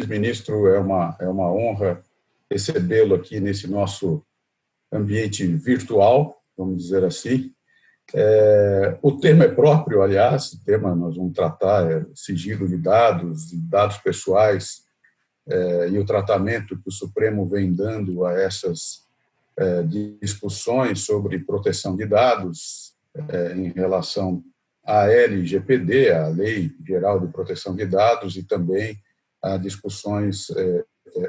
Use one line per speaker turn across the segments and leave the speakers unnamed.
ministro, é uma honra recebê-lo aqui nesse nosso ambiente virtual, vamos dizer assim. O tema é próprio, aliás, o tema nós vamos tratar é sigilo de dados pessoais, e o tratamento que o Supremo vem dando a essas discussões sobre proteção de dados em relação à LGPD, a Lei Geral de Proteção de Dados, e também a discussões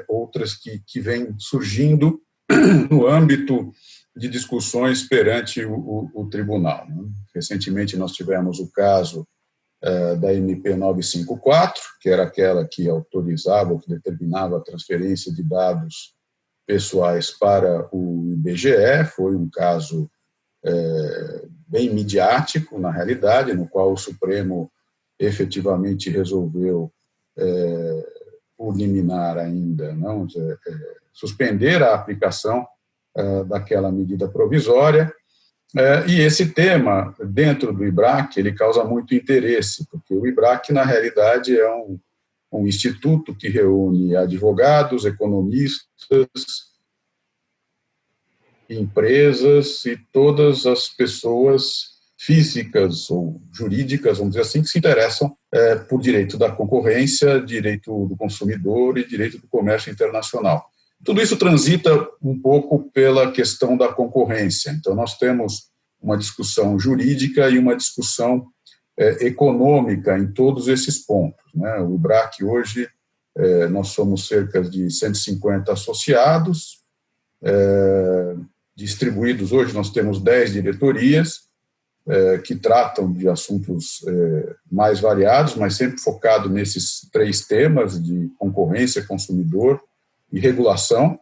outras que vêm surgindo no âmbito de discussões perante o tribunal. Recentemente nós tivemos o caso da MP 954, que era aquela que autorizava ou que determinava a transferência de dados pessoais para o IBGE. Foi um caso bem midiático, na realidade, no qual o Supremo efetivamente resolveu, por liminar ainda, não suspender a aplicação daquela medida provisória. E esse tema, dentro do IBRAC, ele causa muito interesse, porque o IBRAC, na realidade, é um instituto que reúne advogados, economistas, empresas e todas as pessoas físicas ou jurídicas, vamos dizer assim, que se interessam por direito da concorrência, direito do consumidor e direito do comércio internacional. Tudo isso transita um pouco pela questão da concorrência. Então, nós temos uma discussão jurídica e uma discussão econômica em todos esses pontos, né? O IBRAC hoje, nós somos cerca de 150 associados, distribuídos hoje, nós temos 10 diretorias que tratam de assuntos mais variados, mas sempre focado nesses 3 temas de concorrência, consumidor e regulação.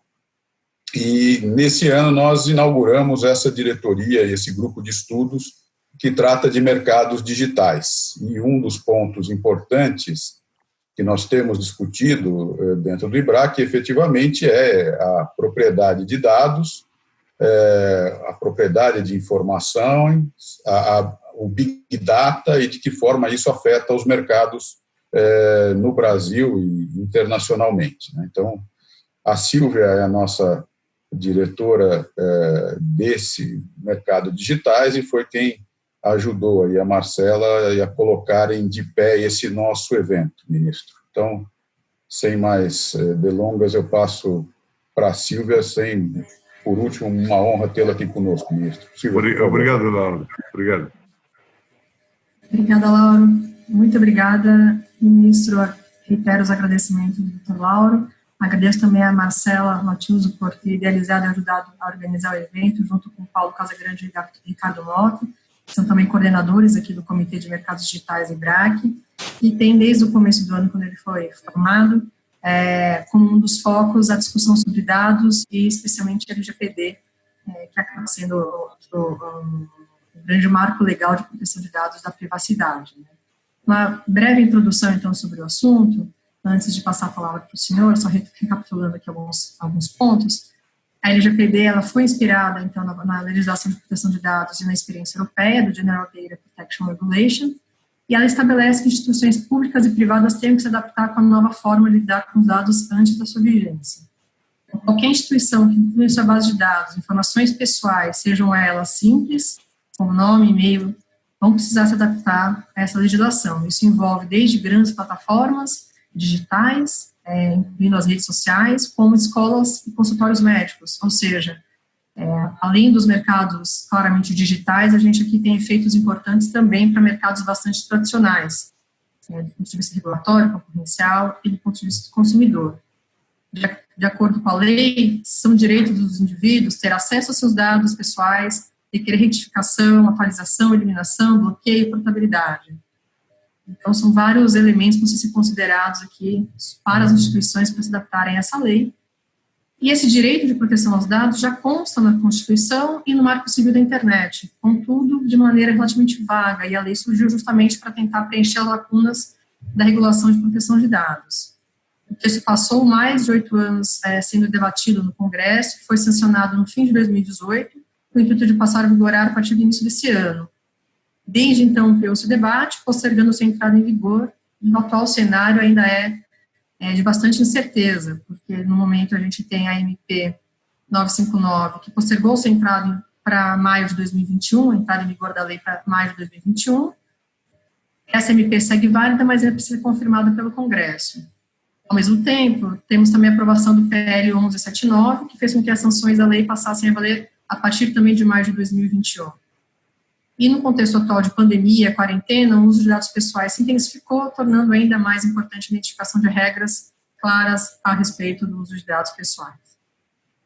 E nesse ano nós inauguramos essa diretoria, esse grupo de estudos que trata de mercados digitais. E um dos pontos importantes que nós temos discutido dentro do IBRAC, efetivamente, é a propriedade de dados, a propriedade de informação, o Big Data e de que forma isso afeta os mercados no Brasil e internacionalmente. Então, a Silvia é a nossa diretora desse mercado digitais e foi quem ajudou aí a Marcela a colocarem de pé esse nosso evento, ministro. Então, sem mais delongas, eu passo para a Silvia, por último, uma honra tê-la aqui conosco, ministro. Silvia,
obrigado, Lauro. Obrigado.
Obrigada, Lauro. Muito obrigada, ministro. Reitero os agradecimentos do Dr. Lauro. Agradeço também a Marcela Matiuso por ter idealizado e ajudado a organizar o evento, junto com o Paulo Casagrande e Ricardo Mota, que são também coordenadores aqui do Comitê de Mercados Digitais IBRAC, e tem desde o começo do ano, quando ele foi formado, como um dos focos a discussão sobre dados e especialmente LGPD, que acaba sendo um grande marco legal de proteção de dados da privacidade. Uma breve introdução, então, sobre o assunto. Antes de passar a palavra para o senhor, só recapitulando aqui alguns pontos, a LGPD ela foi inspirada, então, na legislação de proteção de dados e na experiência europeia, do General Data Protection Regulation, e ela estabelece que instituições públicas e privadas têm que se adaptar com a nova forma de lidar com os dados antes da sua vigência. Então, qualquer instituição que inclua em sua base de dados informações pessoais, sejam elas simples, como nome, e-mail, vão precisar se adaptar a essa legislação. Isso envolve desde grandes plataformas digitais, incluindo as redes sociais, como escolas e consultórios médicos, ou seja, além dos mercados claramente digitais, a gente aqui tem efeitos importantes também para mercados bastante tradicionais, do ponto de vista regulatório, concorrencial e do ponto de vista do consumidor. De acordo com a lei, são direitos dos indivíduos ter acesso aos seus dados pessoais, requerer retificação, atualização, eliminação, bloqueio e portabilidade. Então, são vários elementos que precisam ser considerados aqui para as instituições para se adaptarem a essa lei. E esse direito de proteção aos dados já consta na Constituição e no Marco Civil da Internet, contudo, de maneira relativamente vaga, e a lei surgiu justamente para tentar preencher as lacunas da regulação de proteção de dados. O texto passou mais de 8 anos sendo debatido no Congresso, foi sancionado no fim de 2018, com o intuito de passar a vigorar a partir do início desse ano. Desde então, criou-se o debate, postergando sua entrada em vigor, e no atual cenário ainda é de bastante incerteza, porque no momento a gente tem a MP 959, que postergou sua entrada para maio de 2021, entrada em vigor da lei para maio de 2021. Essa MP segue válida, mas ela precisa ser confirmada pelo Congresso. Ao mesmo tempo, temos também a aprovação do PL 1179, que fez com que as sanções da lei passassem a valer a partir também de maio de 2021. E no contexto atual de pandemia, quarentena, o uso de dados pessoais se intensificou, tornando ainda mais importante a identificação de regras claras a respeito do uso de dados pessoais.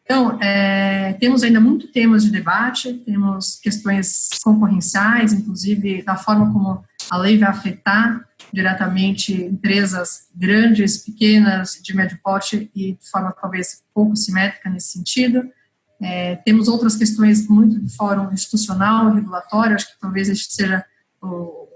Então, temos ainda muito temas de debate, temos questões concorrenciais, inclusive da forma como a lei vai afetar diretamente empresas grandes, pequenas, de médio porte e de forma talvez pouco simétrica nesse sentido. Temos outras questões muito do fórum institucional, regulatório, acho que talvez este seja o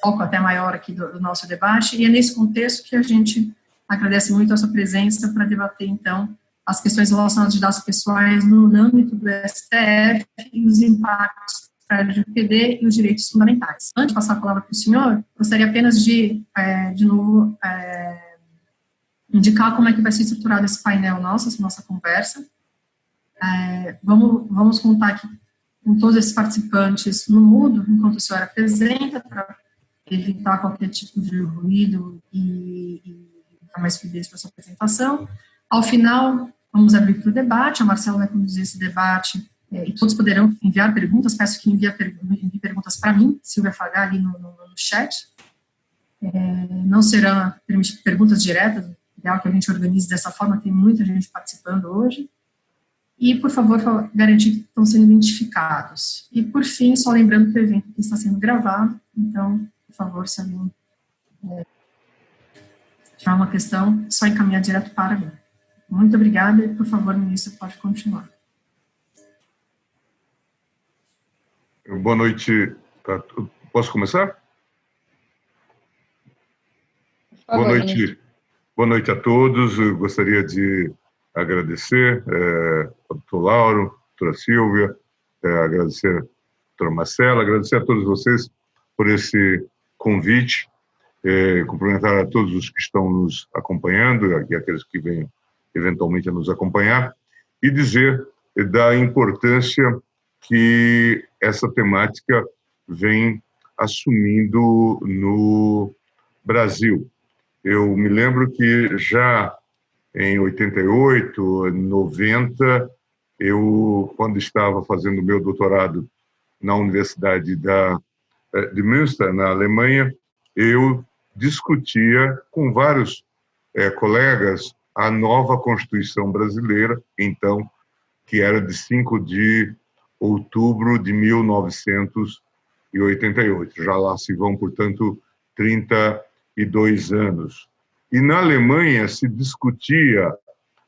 foco até maior aqui do nosso debate, e é nesse contexto que a gente agradece muito a sua presença para debater, então, as questões relacionadas de dados pessoais no âmbito do STF e os impactos para a LGPD e os direitos fundamentais. Antes de passar a palavra para o senhor, gostaria apenas de novo, indicar como é que vai ser estruturado esse painel nosso, essa nossa conversa. Vamos contar aqui com todos esses participantes no mudo, enquanto o senhor apresenta, para evitar qualquer tipo de ruído e dar mais fluidez para a sua apresentação. Ao final, vamos abrir para o debate, a Marcela vai conduzir esse debate, e todos poderão enviar perguntas, peço que envie perguntas para mim, Silvia Fagar, ali no chat. Não serão permitidas perguntas diretas, é ideal que a gente organize dessa forma, tem muita gente participando hoje. E, por favor, garantir que estão sendo identificados. E, por fim, só lembrando que o evento aqui está sendo gravado, então, por favor, se alguém tiver uma questão, só encaminhar direto para mim. Muito obrigada e, por favor, ministro, pode continuar.
Boa noite. Posso começar?
Favor,
boa noite. Boa noite a todos. Eu gostaria de agradecer ao doutor Lauro, à doutora Silvia, agradecer à doutora Marcela, agradecer a todos vocês por esse convite, cumprimentar a todos os que estão nos acompanhando e aqueles que venham eventualmente a nos acompanhar, e dizer da importância que essa temática vem assumindo no Brasil. Eu me lembro que já em 88, 90, eu, quando estava fazendo meu doutorado na Universidade de Münster, na Alemanha, eu discutia com vários colegas a nova Constituição brasileira, então, que era de 5 de outubro de 1988. Já lá se vão, portanto, 32 anos. E na Alemanha se discutia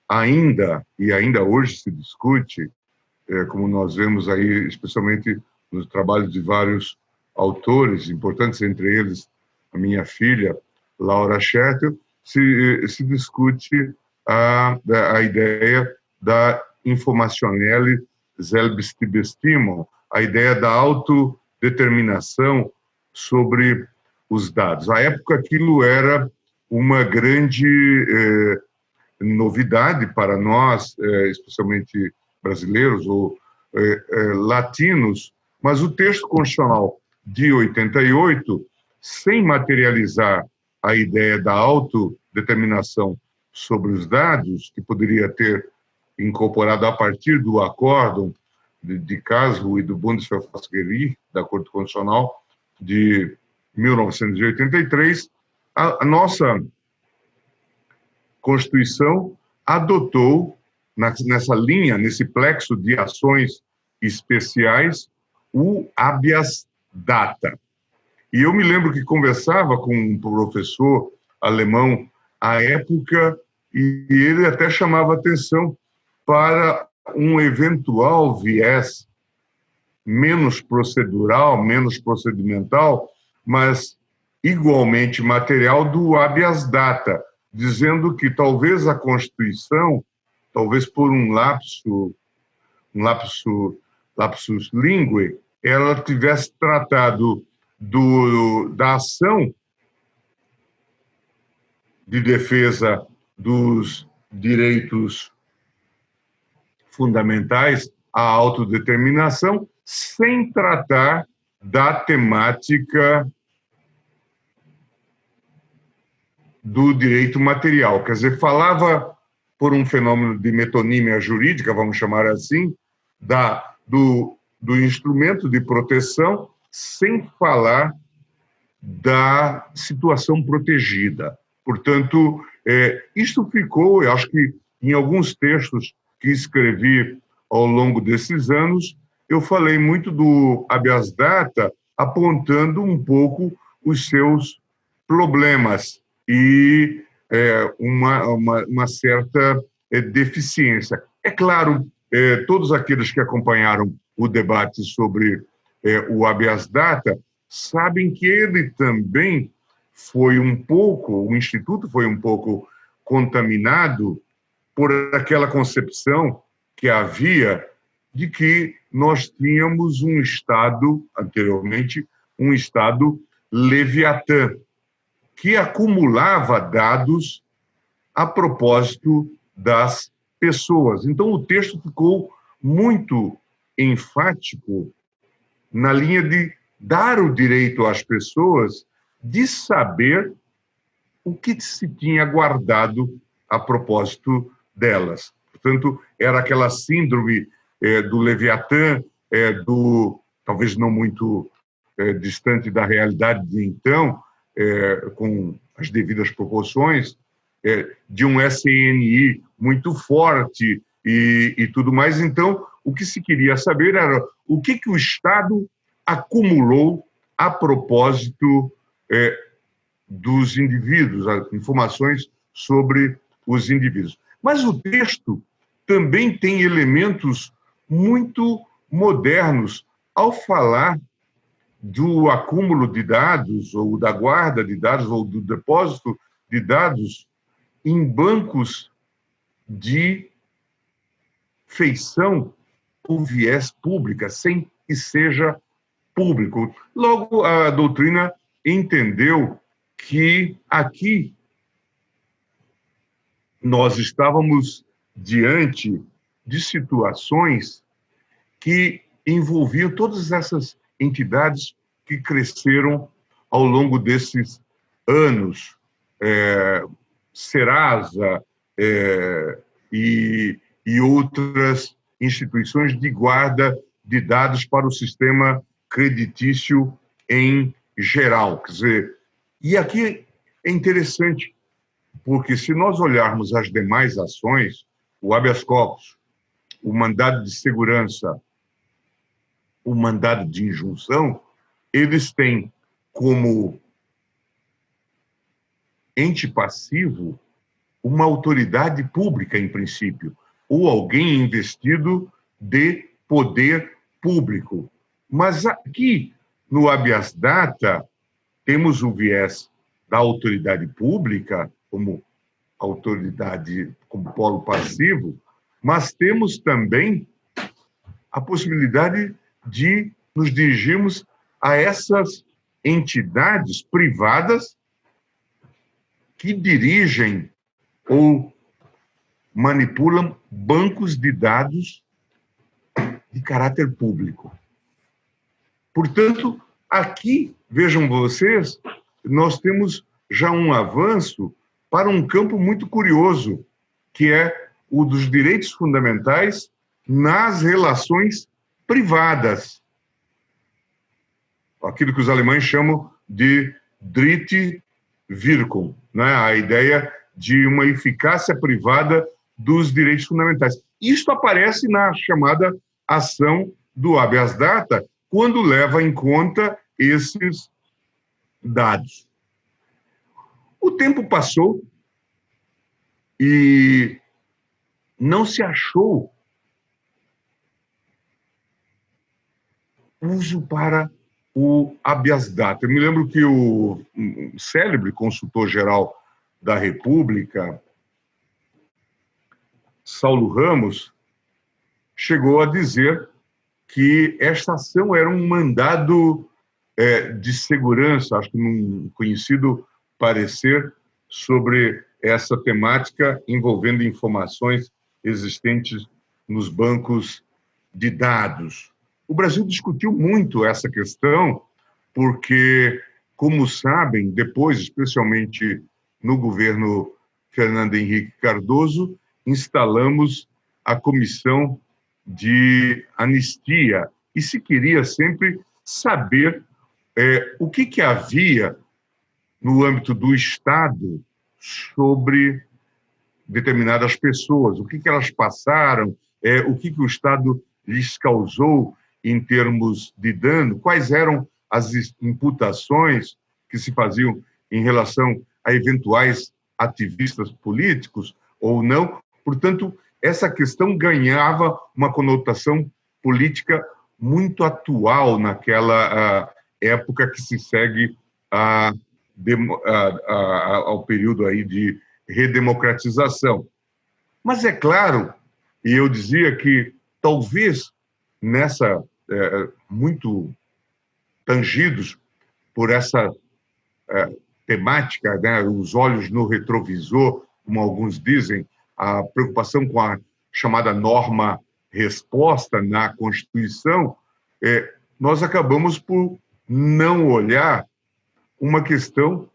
ainda, e ainda hoje se discute, como nós vemos aí, especialmente nos trabalhos de vários autores importantes, entre eles a minha filha, Laura Schertel, se discute a ideia da informationelle Selbstbestimmung, a ideia da autodeterminação sobre os dados. À época, aquilo era uma grande novidade para nós, especialmente brasileiros ou latinos, mas o texto constitucional de 88, sem materializar a ideia da autodeterminação sobre os dados, que poderia ter incorporado a partir do acórdão de Karlsruhe e do Bundesverfassungsgericht, da Corte Constitucional de 1983, a nossa Constituição adotou, nessa linha, nesse plexo de ações especiais, o habeas data. E eu me lembro que conversava com um professor alemão à época, e ele até chamava atenção para um eventual viés menos procedural, menos procedimental, mas igualmente material do habeas data, dizendo que talvez a Constituição, talvez por um lapsus linguae, ela tivesse tratado da ação de defesa dos direitos fundamentais à autodeterminação, sem tratar da temática do direito material. Quer dizer, falava, por um fenômeno de metonímia jurídica, vamos chamar assim, do instrumento de proteção, sem falar da situação protegida. Portanto, isso ficou, eu acho que em alguns textos que escrevi ao longo desses anos, eu falei muito do habeas data, apontando um pouco os seus problemas e uma certa deficiência. É claro, todos aqueles que acompanharam o debate sobre o habeas data sabem que ele também foi o Instituto foi um pouco contaminado por aquela concepção que havia de que nós tínhamos um Estado, anteriormente, um Estado leviatã, que acumulava dados a propósito das pessoas. Então, o texto ficou muito enfático na linha de dar o direito às pessoas de saber o que se tinha guardado a propósito delas. Portanto, era aquela síndrome do Leviatã, talvez não muito distante da realidade de então, com as devidas proporções, de um SNI muito forte e tudo mais. Então, o que se queria saber era o que o Estado acumulou a propósito dos indivíduos, as informações sobre os indivíduos. Mas o texto também tem elementos muito modernos ao falar do acúmulo de dados, ou da guarda de dados, ou do depósito de dados em bancos de feição ou viés pública, sem que seja público. Logo, a doutrina entendeu que aqui nós estávamos diante de situações que envolviam todas essas entidades que cresceram ao longo desses anos, Serasa e outras instituições de guarda de dados para o sistema creditício em geral. Quer dizer, e aqui é interessante, porque se nós olharmos as demais ações, o habeas corpus, o mandado de segurança, o mandado de injunção, eles têm como ente passivo uma autoridade pública, em princípio, ou alguém investido de poder público. Mas aqui, no habeas data, temos o viés da autoridade pública como autoridade, como polo passivo, mas temos também a possibilidade de nos dirigirmos a essas entidades privadas que dirigem ou manipulam bancos de dados de caráter público. Portanto, aqui, vejam vocês, nós temos já um avanço para um campo muito curioso, que é o dos direitos fundamentais nas relações privadas. Aquilo que os alemães chamam de Drittwirkung, né? A ideia de uma eficácia privada dos direitos fundamentais. Isto aparece na chamada ação do habeas data, quando leva em conta esses dados. O tempo passou e não se achou uso para o habeas data. Eu me lembro que o célebre consultor-geral da República, Saulo Ramos, chegou a dizer que esta ação era um mandado de segurança, acho que num conhecido parecer sobre essa temática envolvendo informações existentes nos bancos de dados. O Brasil discutiu muito essa questão porque, como sabem, depois, especialmente no governo Fernando Henrique Cardoso, instalamos a Comissão de Anistia e se queria sempre saber o que havia no âmbito do Estado sobre determinadas pessoas, o que elas passaram, o que o Estado lhes causou em termos de dano, quais eram as imputações que se faziam em relação a eventuais ativistas políticos ou não. Portanto, essa questão ganhava uma conotação política muito atual naquela época que se segue ao período aí de redemocratização. Mas é claro, e eu dizia que talvez nessa, muito tangidos por essa temática, né, os olhos no retrovisor, como alguns dizem, a preocupação com a chamada norma-resposta na Constituição, nós acabamos por não olhar uma questão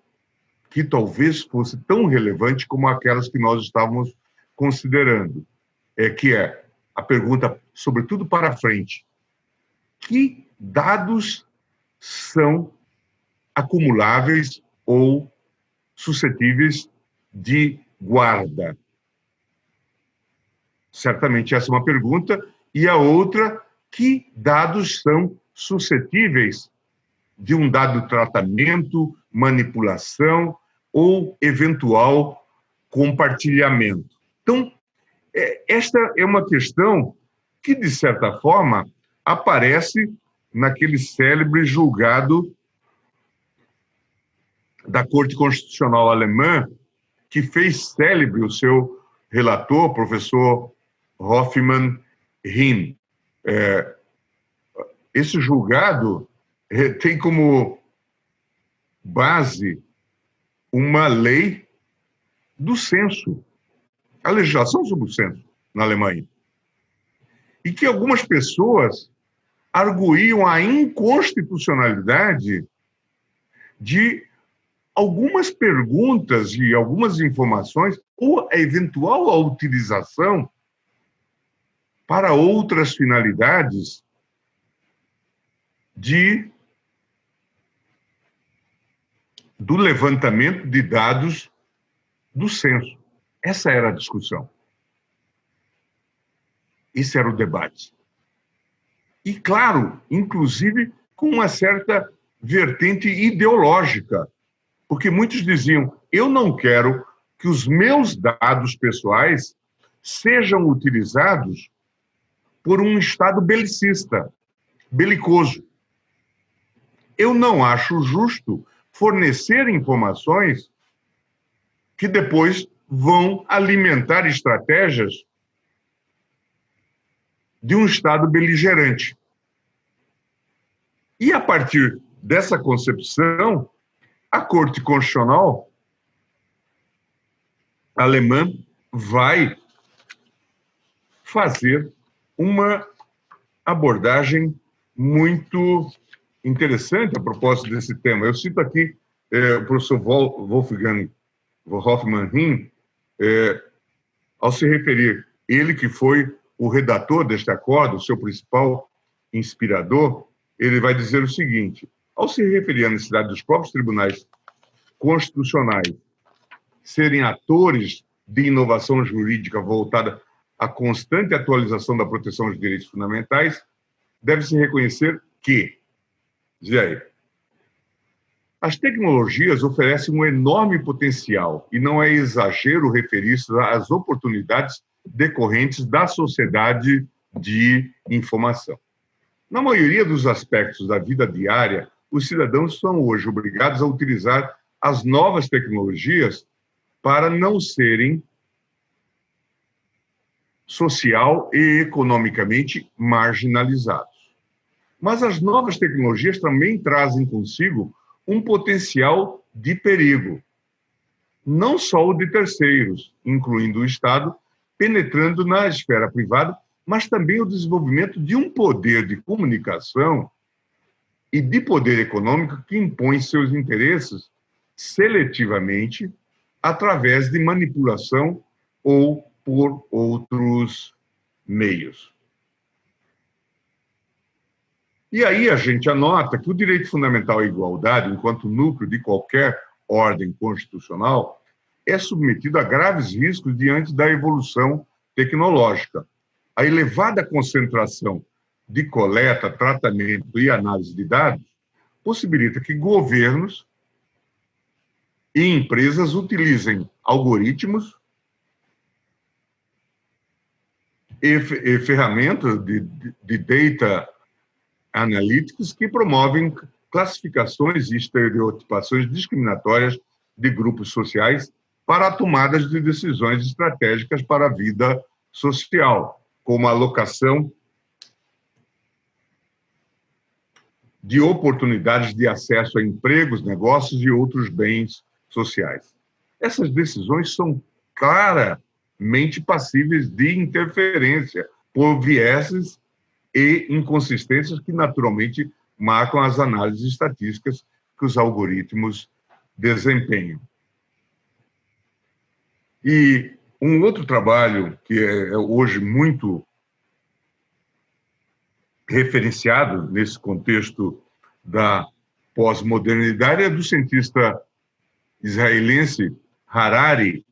que talvez fosse tão relevante como aquelas que nós estávamos considerando, que é a pergunta, sobretudo para frente: que dados são acumuláveis ou suscetíveis de guarda? Certamente essa é uma pergunta. E a outra, que dados são suscetíveis de um dado tratamento, manipulação ou eventual compartilhamento? Então, esta é uma questão que, de certa forma, aparece naquele célebre julgado da Corte Constitucional Alemã, que fez célebre o seu relator, professor Hoffmann Riem. Esse julgado tem como base uma lei do censo, a legislação sobre o censo na Alemanha, e que algumas pessoas arguíam a inconstitucionalidade de algumas perguntas e algumas informações ou a eventual utilização para outras finalidades do levantamento de dados do censo. Essa era a discussão. Esse era o debate. E, claro, inclusive com uma certa vertente ideológica, porque muitos diziam: eu não quero que os meus dados pessoais sejam utilizados por um Estado belicista, belicoso. Eu não acho justo fornecer informações que depois vão alimentar estratégias de um Estado beligerante. E, a partir dessa concepção, a Corte Constitucional alemã vai fazer uma abordagem muito interessante a propósito desse tema. Eu cito aqui o professor Wolfgang Hoffmann Riem, ao se referir, ele que foi o redator deste acordo, o seu principal inspirador, ele vai dizer o seguinte: ao se referir à necessidade dos próprios tribunais constitucionais serem atores de inovação jurídica voltada à constante atualização da proteção aos direitos fundamentais, deve-se reconhecer que, diz aí, as tecnologias oferecem um enorme potencial e não é exagero referir-se às oportunidades decorrentes da sociedade de informação. Na maioria dos aspectos da vida diária, os cidadãos são hoje obrigados a utilizar as novas tecnologias para não serem social e economicamente marginalizados. Mas as novas tecnologias também trazem consigo um potencial de perigo. não só o de terceiros, incluindo o Estado, penetrando na esfera privada, mas também o desenvolvimento de um poder de comunicação e de poder econômico que impõe seus interesses seletivamente através de manipulação ou por outros meios. E aí a gente anota que o direito fundamental à igualdade, enquanto núcleo de qualquer ordem constitucional, é submetido a graves riscos diante da evolução tecnológica. A elevada concentração de coleta, tratamento e análise de dados possibilita que governos e empresas utilizem algoritmos e ferramentas de data analytics que promovem classificações e estereotipações discriminatórias de grupos sociais para a tomada de decisões estratégicas para a vida social, como a alocação de oportunidades de acesso a empregos, negócios e outros bens sociais. Essas decisões são claramente passíveis de interferência por vieses e inconsistências que naturalmente marcam as análises estatísticas que os algoritmos desempenham. E um outro trabalho que é hoje muito referenciado nesse contexto da pós-modernidade é do cientista israelense Harari,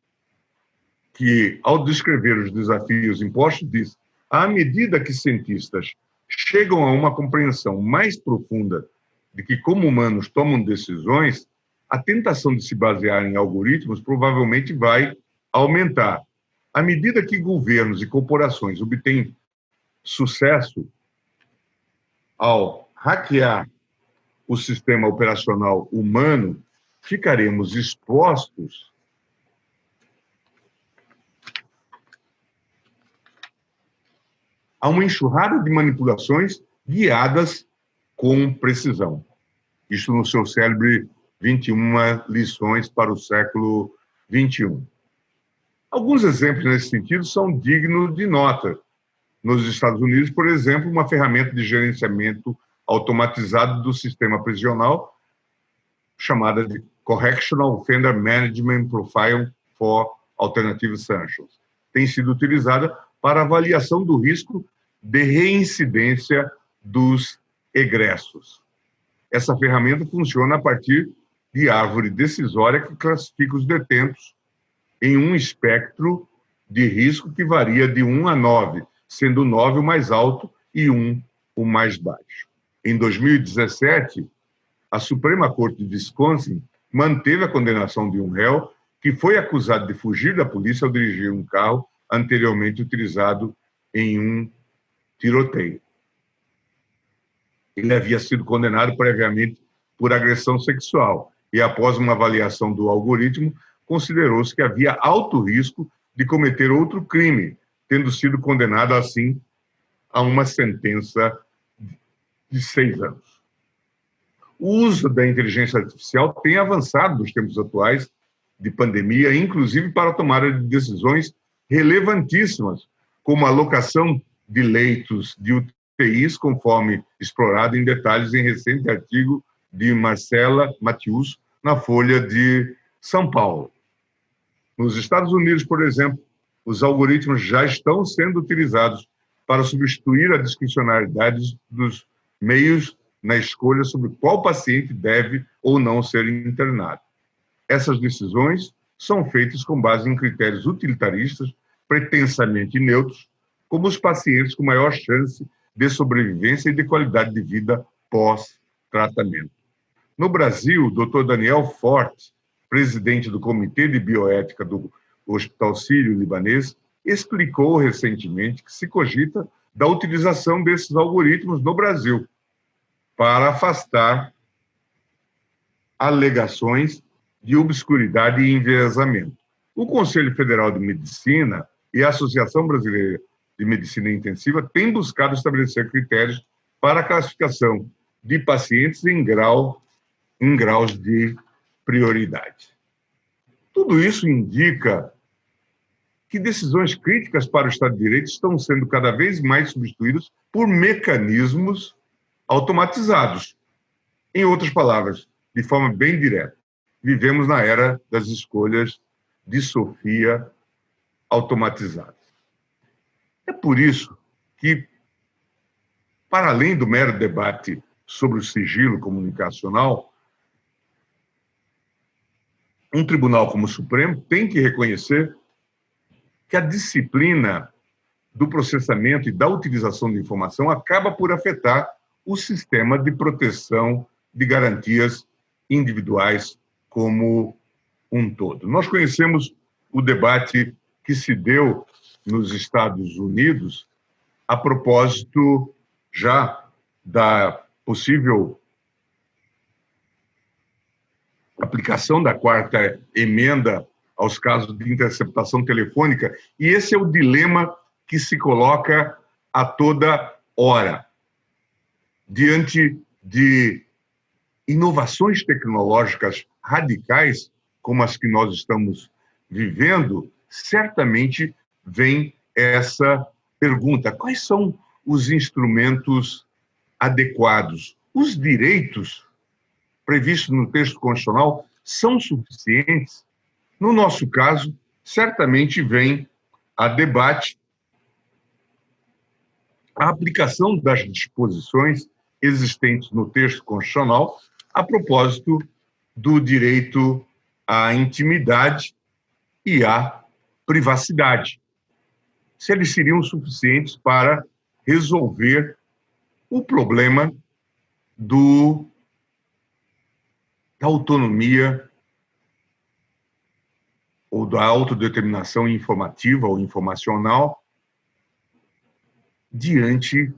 que, ao descrever os desafios impostos, diz: à medida que cientistas chegam a uma compreensão mais profunda de que, como humanos, tomam decisões, a tentação de se basear em algoritmos provavelmente vai aumentar. À medida que governos e corporações obtêm sucesso ao hackear o sistema operacional humano, ficaremos expostos a uma enxurrada de manipulações guiadas com precisão. Isso no seu célebre 21 lições para o século XXI. Alguns exemplos nesse sentido são dignos de nota. Nos Estados Unidos, por exemplo, uma ferramenta de gerenciamento automatizado do sistema prisional, chamada de Correctional Offender Management Profile for Alternative Sanctions, tem sido utilizada para avaliação do risco de reincidência dos egressos. Essa ferramenta funciona a partir de árvore decisória que classifica os detentos em um espectro de risco que varia de 1 a 9, sendo 9 o mais alto e 1 o mais baixo. Em 2017, a Suprema Corte de Wisconsin manteve a condenação de um réu que foi acusado de fugir da polícia ao dirigir um carro anteriormente utilizado em um tiroteio. Ele havia sido condenado previamente por agressão sexual e, após uma avaliação do algoritmo, considerou-se que havia alto risco de cometer outro crime, tendo sido condenado, assim, a uma sentença de 6 anos. O uso da inteligência artificial tem avançado nos tempos atuais de pandemia, inclusive para a tomada de decisões relevantíssimas, como a alocação de leitos de UTIs, conforme explorado em detalhes em recente artigo de Marcela Matius, na Folha de São Paulo. Nos Estados Unidos, por exemplo, os algoritmos já estão sendo utilizados para substituir a discricionariedade dos meios na escolha sobre qual paciente deve ou não ser internado. Essas decisões são feitas com base em critérios utilitaristas, pretensamente neutros, como os pacientes com maior chance de sobrevivência e de qualidade de vida pós-tratamento. No Brasil, o Dr. Daniel Forte, presidente do Comitê de Bioética do Hospital Sírio-Libanês, explicou recentemente que se cogita da utilização desses algoritmos no Brasil para afastar alegações de obscuridade e enviesamento. O Conselho Federal de Medicina e a Associação Brasileira de Medicina Intensiva têm buscado estabelecer critérios para a classificação de pacientes em graus de prioridade. Tudo isso indica que decisões críticas para o Estado de Direito estão sendo cada vez mais substituídas por mecanismos automatizados. Em outras palavras, de forma bem direta, vivemos na era das escolhas de Sofia automatizadas. É por isso que, para além do mero debate sobre o sigilo comunicacional, um tribunal como o Supremo tem que reconhecer que a disciplina do processamento e da utilização de informação acaba por afetar o sistema de proteção de garantias individuais como um todo. Nós conhecemos o debate que se deu nos Estados Unidos a propósito já da possível aplicação da quarta emenda aos casos de interceptação telefônica, e esse é o dilema que se coloca a toda hora. Diante de inovações tecnológicas radicais, como as que nós estamos vivendo, certamente vem essa pergunta: quais são os instrumentos adequados? Os direitos previstos no texto constitucional são suficientes? No nosso caso, certamente vem a debate a aplicação das disposições existentes no texto constitucional a propósito do direito à intimidade e à privacidade. Se eles seriam suficientes para resolver o problema da autonomia ou da autodeterminação informativa ou informacional diante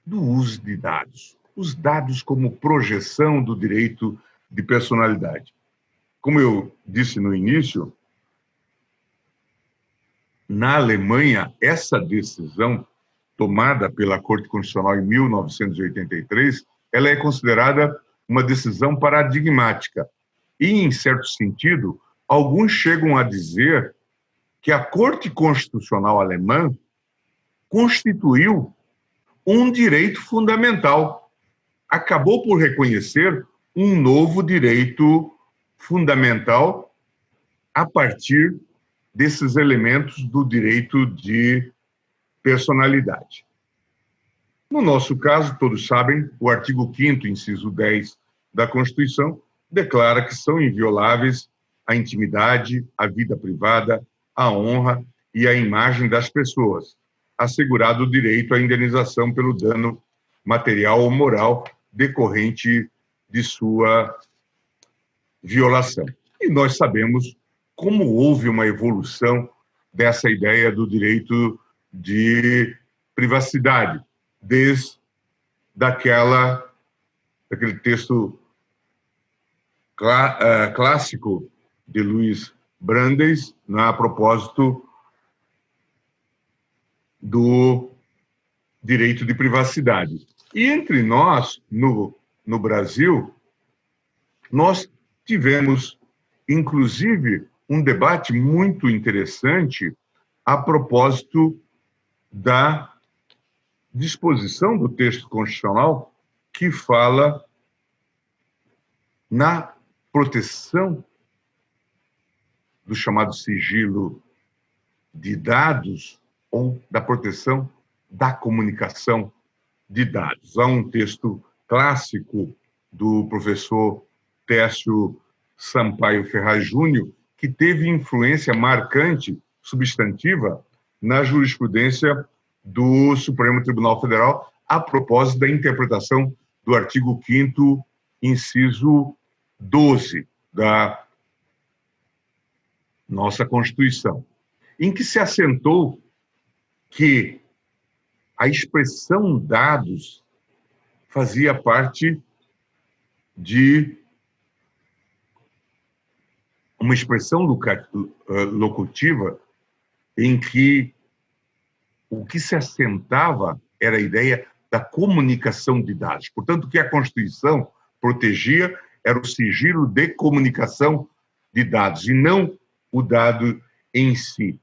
do uso de dados. Os dados como projeção do direito de personalidade. Como eu disse no início, na Alemanha, essa decisão tomada pela Corte Constitucional em 1983, ela é considerada uma decisão paradigmática. E, em certo sentido, alguns chegam a dizer que a Corte Constitucional alemã constituiu um direito fundamental. Acabou por reconhecer um novo direito fundamental a partir desses elementos do direito de personalidade. No nosso caso, todos sabem, o artigo 5º, inciso 10 da Constituição, declara que são invioláveis a intimidade, a vida privada, a honra e a imagem das pessoas, assegurado o direito à indenização pelo dano material ou moral decorrente de sua violação. E nós sabemos como houve uma evolução dessa ideia do direito de privacidade, desde daquele texto clássico de Luiz Brandes, a propósito do direito de privacidade. E entre nós, no Brasil, nós tivemos, inclusive, um debate muito interessante a propósito da disposição do texto constitucional que fala na proteção do chamado sigilo de dados ou da proteção da comunicação de dados. Há um texto clássico do professor Técio Sampaio Ferraz Júnior que teve influência marcante, substantiva, na jurisprudência do Supremo Tribunal Federal a propósito da interpretação do artigo 5º, inciso 12 da nossa Constituição, em que se assentou que a expressão dados fazia parte de uma expressão locutiva em que o que se assentava era a ideia da comunicação de dados. Portanto, o que a Constituição protegia era o sigilo de comunicação de dados, e não o dado em si.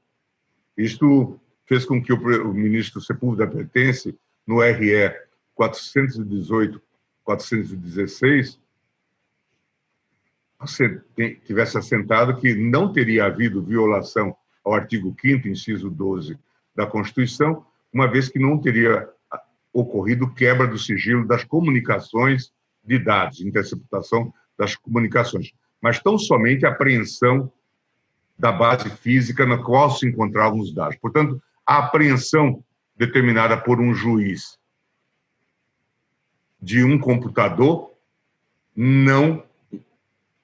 Isto fez com que o ministro Sepúlveda Pertence, no RE 418-416, tivesse assentado que não teria havido violação ao artigo 5º, inciso 12 da Constituição, uma vez que não teria ocorrido quebra do sigilo das comunicações de dados, interceptação das comunicações, mas tão somente a apreensão da base física na qual se encontravam os dados. Portanto, a apreensão determinada por um juiz de um computador não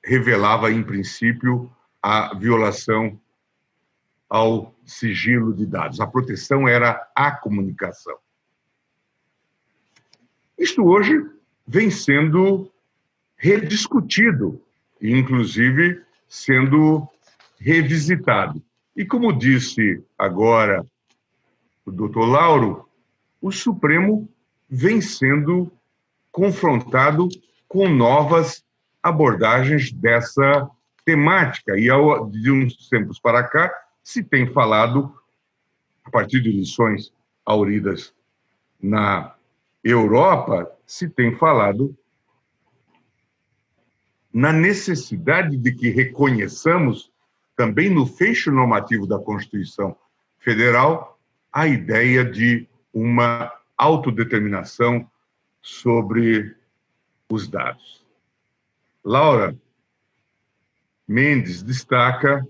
revelava, em princípio, a violação ao sigilo de dados. A proteção era a comunicação. Isto hoje vem sendo rediscutido, inclusive sendo revisitado. E como disse agora o doutor Lauro, o Supremo vem sendo confrontado com novas abordagens dessa temática. E de uns tempos para cá, se tem falado, a partir de lições hauridas na Europa, se tem falado na necessidade de que reconheçamos, também no fecho normativo da Constituição Federal, a ideia de uma autodeterminação sobre os dados. Laura Mendes destaca,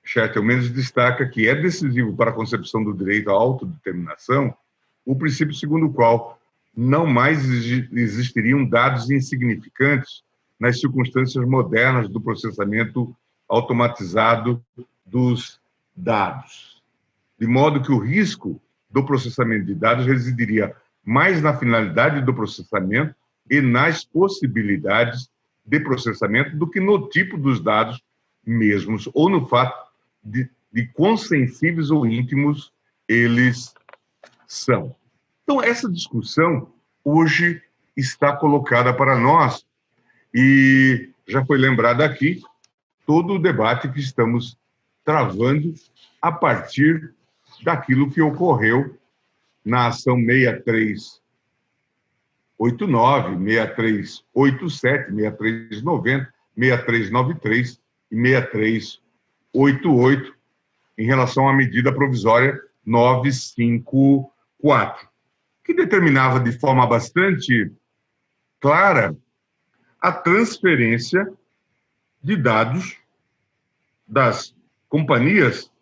Chetel Mendes destaca que é decisivo para a concepção do direito à autodeterminação o princípio segundo o qual não mais existiriam dados insignificantes nas circunstâncias modernas do processamento automatizado dos dados. De modo que o risco do processamento de dados residiria mais na finalidade do processamento e nas possibilidades de processamento do que no tipo dos dados mesmos, ou no fato de quão sensíveis ou íntimos eles são. Então, essa discussão hoje está colocada para nós e já foi lembrado aqui todo o debate que estamos travando a partir daquilo que ocorreu na ação 6389, 6387, 6390, 6393 e 6388, em relação à medida provisória 954, que determinava de forma bastante clara a transferência de dados das companhias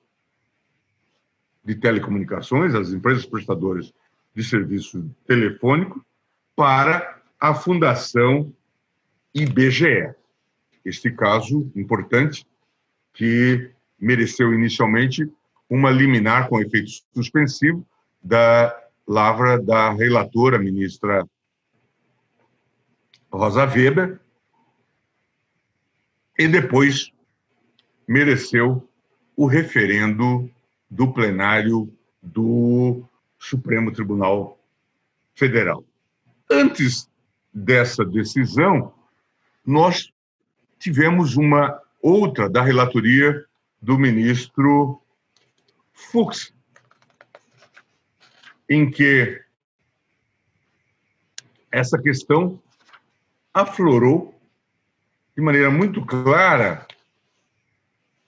de telecomunicações, as empresas prestadoras de serviço telefônico, para a Fundação IBGE. Este caso importante que mereceu inicialmente uma liminar com efeito suspensivo da lavra da relatora, ministra Rosa Weber, e depois mereceu o referendo do plenário do Supremo Tribunal Federal. Antes dessa decisão, nós tivemos uma outra da relatoria do ministro Fux, em que essa questão aflorou de maneira muito clara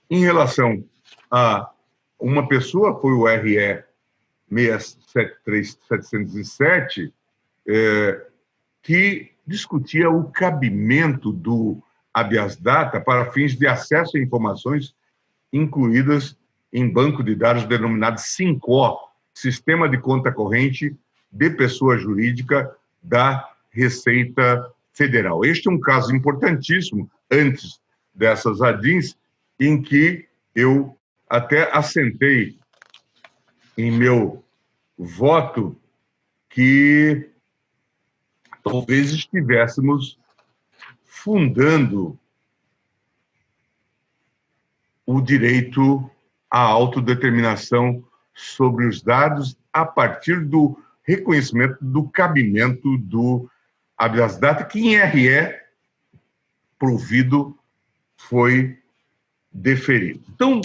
em relação a uma pessoa, foi o RE 6737, que discutia o cabimento do habeas data para fins de acesso a informações incluídas em banco de dados denominado SINCO, Sistema de Conta Corrente de Pessoa Jurídica da Receita Federal. Este é um caso importantíssimo, antes dessas ADINs, em que eu até assentei em meu voto que talvez estivéssemos fundando o direito à autodeterminação sobre os dados a partir do reconhecimento do cabimento do habeas data, que em RE provido foi deferido. Então,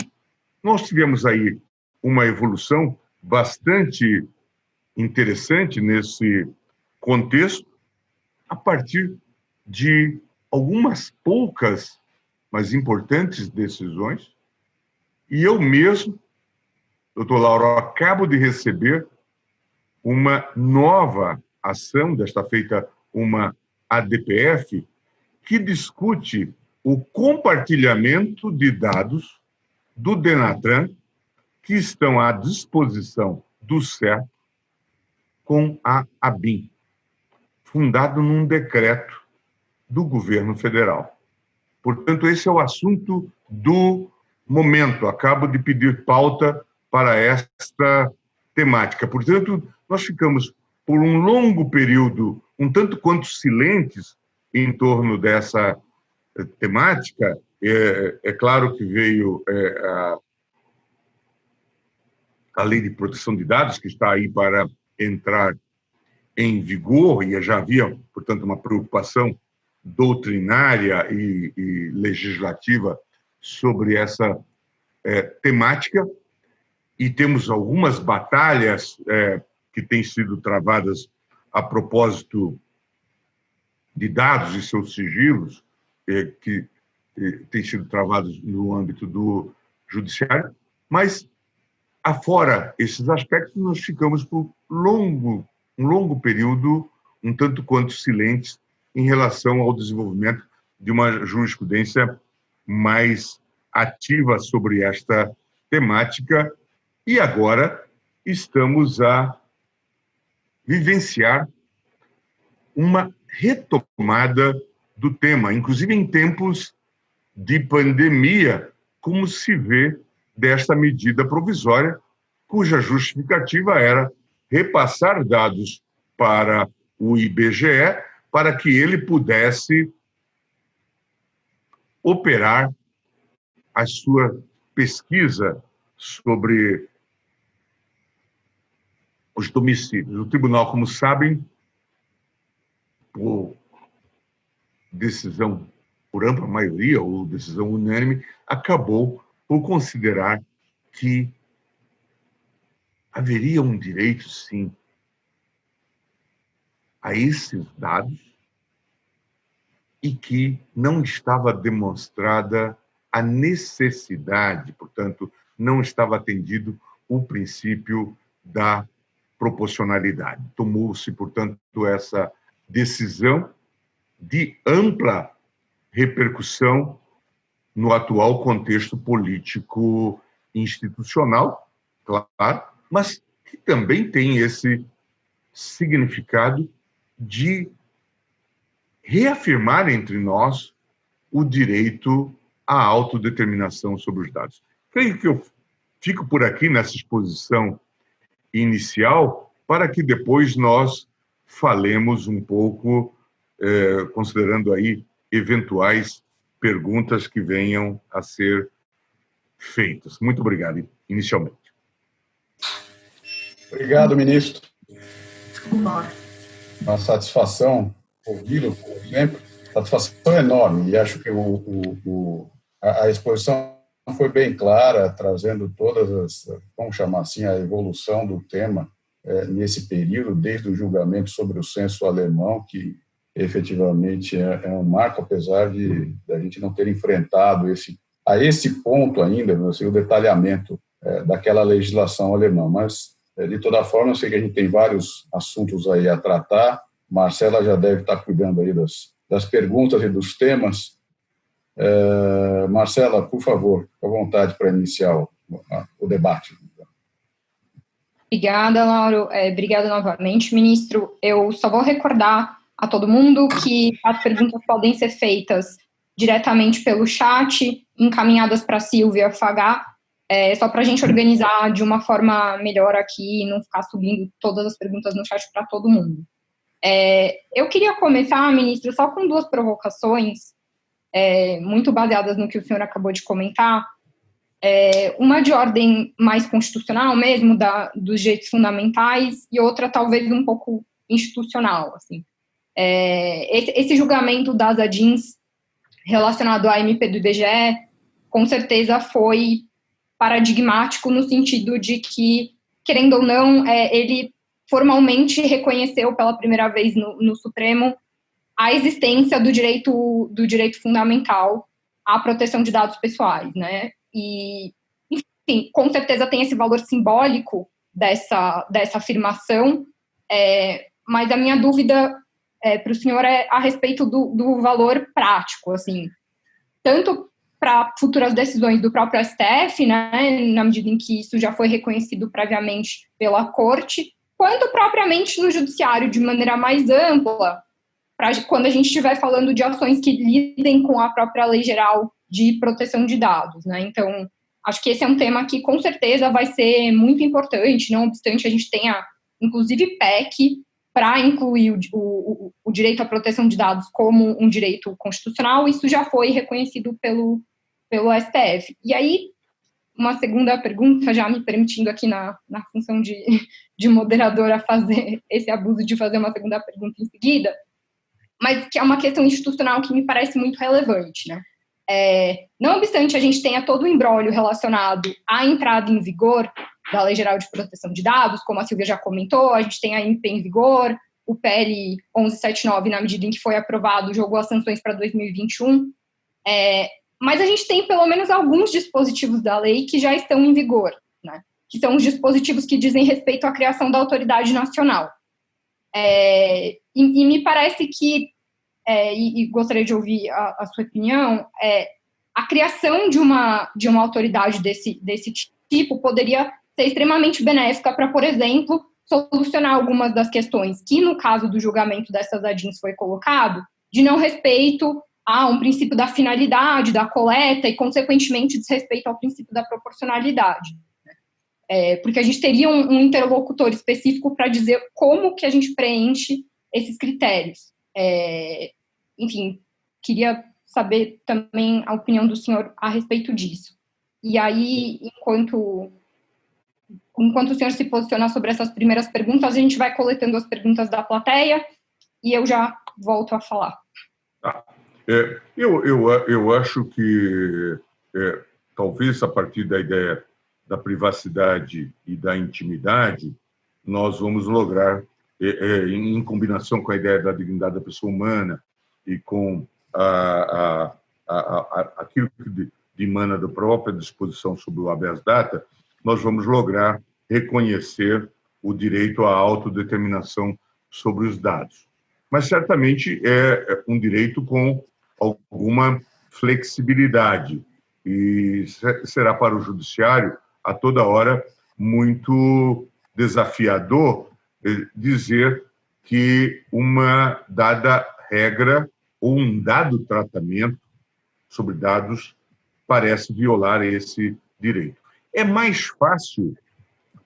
nós tivemos aí uma evolução bastante interessante nesse contexto, a partir de algumas poucas, mas importantes decisões. E eu mesmo, doutor Lauro, acabo de receber uma nova ação, desta feita uma ADPF, que discute o compartilhamento de dados do Denatran que estão à disposição do CERP com a ABIN, fundado num decreto do governo federal. Portanto, esse é o assunto do momento. Acabo de pedir pauta para esta temática. Portanto, nós ficamos por um longo período, um tanto quanto silentes em torno dessa temática. É claro que veio a Lei de Proteção de Dados, que está aí para entrar em vigor, e já havia, portanto, uma preocupação doutrinária e legislativa sobre essa temática, e temos algumas batalhas que têm sido travadas a propósito de dados e seus sigilos, que têm sido travados no âmbito do judiciário, mas, afora esses aspectos, nós ficamos por um longo período, um tanto quanto silentes, em relação ao desenvolvimento de uma jurisprudência mais ativa sobre esta temática, e agora estamos a vivenciar uma retomada do tema, inclusive em tempos de pandemia, como se vê desta medida provisória, cuja justificativa era repassar dados para o IBGE para que ele pudesse operar a sua pesquisa sobre os domicílios. O tribunal, como sabem, por decisão por ampla maioria ou decisão unânime, acabou por considerar que haveria um direito, sim, a esses dados e que não estava demonstrada a necessidade, portanto, não estava atendido o princípio da proporcionalidade. Tomou-se, portanto, essa decisão de ampla repercussão no atual contexto político institucional, claro, mas que também tem esse significado de reafirmar entre nós o direito à autodeterminação sobre os dados. Creio que eu fico por aqui nessa exposição inicial para que depois nós falemos um pouco, considerando aí eventuais perguntas que venham a ser feitas. Muito obrigado, inicialmente.
Obrigado, ministro. Uma satisfação ouvi-lo, por exemplo, satisfação enorme, e acho que a exposição foi bem clara, trazendo todas as, vamos chamar assim, a evolução do tema nesse período, desde o julgamento sobre o censo alemão, que efetivamente é um marco, apesar de a gente não ter enfrentado a esse ponto ainda, assim, o detalhamento daquela legislação alemã. Mas, de toda forma, eu sei que a gente tem vários assuntos aí a tratar. Marcela já deve estar cuidando aí das perguntas e dos temas. Marcela, por favor, fique à vontade para iniciar o debate.
Obrigada, Lauro. Obrigada novamente, ministro. Eu só vou recordar a todo mundo que as perguntas podem ser feitas diretamente pelo chat, encaminhadas para a Silvia Fagá, só para a gente organizar de uma forma melhor aqui e não ficar subindo todas as perguntas no chat para todo mundo. Eu queria começar, ministro, só com duas provocações, muito baseadas no que o senhor acabou de comentar. Uma de ordem mais constitucional mesmo, dos direitos fundamentais, e outra talvez um pouco institucional, assim. Esse julgamento das ADINs relacionado à MP do IBGE com certeza foi paradigmático no sentido de que, querendo ou não, ele formalmente reconheceu pela primeira vez no Supremo a existência do direito fundamental à proteção de dados pessoais, né? E, enfim, com certeza tem esse valor simbólico dessa afirmação, mas a minha dúvida para o senhor é a respeito do valor prático, assim, tanto para futuras decisões do próprio STF, né, na medida em que isso já foi reconhecido previamente pela Corte, quanto propriamente no judiciário de maneira mais ampla, quando a gente estiver falando de ações que lidem com a própria Lei Geral de Proteção de Dados, né? Então, acho que esse é um tema que, com certeza, vai ser muito importante, não obstante a gente tenha, inclusive, PEC para incluir o direito à proteção de dados como um direito constitucional. Isso já foi reconhecido pelo STF. E aí, uma segunda pergunta, já me permitindo aqui na função de moderadora fazer esse abuso de fazer uma segunda pergunta em seguida, mas que é uma questão institucional que me parece muito relevante, né? Não obstante a gente tenha todo o imbróglio relacionado à entrada em vigor da Lei Geral de Proteção de Dados, como a Silvia já comentou, a gente tem a MP em vigor, o PL 1179, na medida em que foi aprovado, jogou as sanções para 2021, mas a gente tem pelo menos alguns dispositivos da lei que já estão em vigor, né? Que são os dispositivos que dizem respeito à criação da autoridade nacional. E me parece que, e gostaria de ouvir a sua opinião, a criação de uma autoridade desse tipo poderia ser extremamente benéfica para, por exemplo, solucionar algumas das questões que, no caso do julgamento dessas ADINs foi colocado, de não respeito a um princípio da finalidade, da coleta e, consequentemente, desrespeito ao princípio da proporcionalidade. Porque a gente teria um interlocutor específico para dizer como que a gente preenche esses critérios. Enfim, queria saber também a opinião do senhor a respeito disso. E aí, enquanto o senhor se posiciona sobre essas primeiras perguntas, a gente vai coletando as perguntas da plateia e eu já volto a falar.
Eu acho que, talvez, a partir da ideia da privacidade e da intimidade, nós vamos lograr, em combinação com a ideia da dignidade da pessoa humana e com aquilo que dimana da própria disposição sobre o habeas data, nós vamos lograr reconhecer o direito à autodeterminação sobre os dados. Mas, certamente, é um direito com alguma flexibilidade e será para o judiciário, a toda hora, muito desafiador dizer que uma dada regra ou um dado tratamento sobre dados parece violar esse direito. É mais fácil,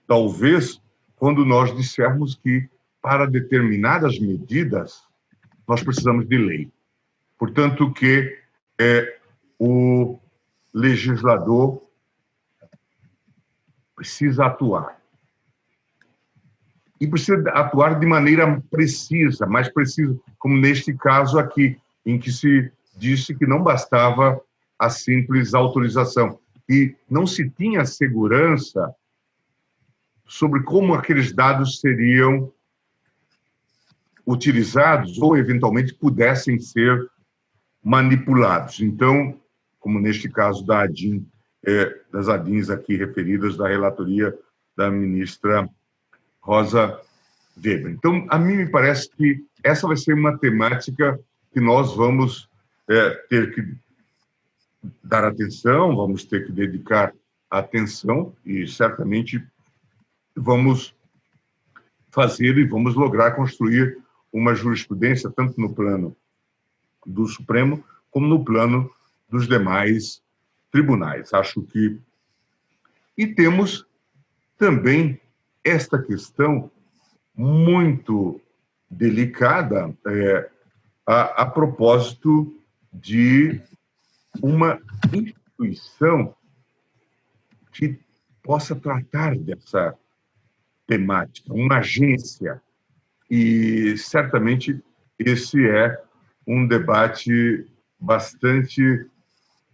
talvez, quando nós dissermos que, para determinadas medidas, nós precisamos de lei. Portanto, que o legislador precisa atuar. E precisa atuar de maneira precisa, mais precisa, como neste caso aqui, em que se disse que não bastava a simples autorização, e não se tinha segurança sobre como aqueles dados seriam utilizados ou, eventualmente, pudessem ser manipulados. Então, como neste caso da ADIN, das ADINs aqui referidas da relatoria da ministra Rosa Weber. Então, a mim me parece que essa vai ser uma temática que nós vamos ter que dar atenção, vamos ter que dedicar atenção e, certamente, vamos fazer e vamos lograr construir uma jurisprudência, tanto no plano do Supremo, como no plano dos demais tribunais. Acho que... E temos também esta questão muito delicada a propósito de uma instituição que possa tratar dessa temática, uma agência. E, certamente, esse é um debate bastante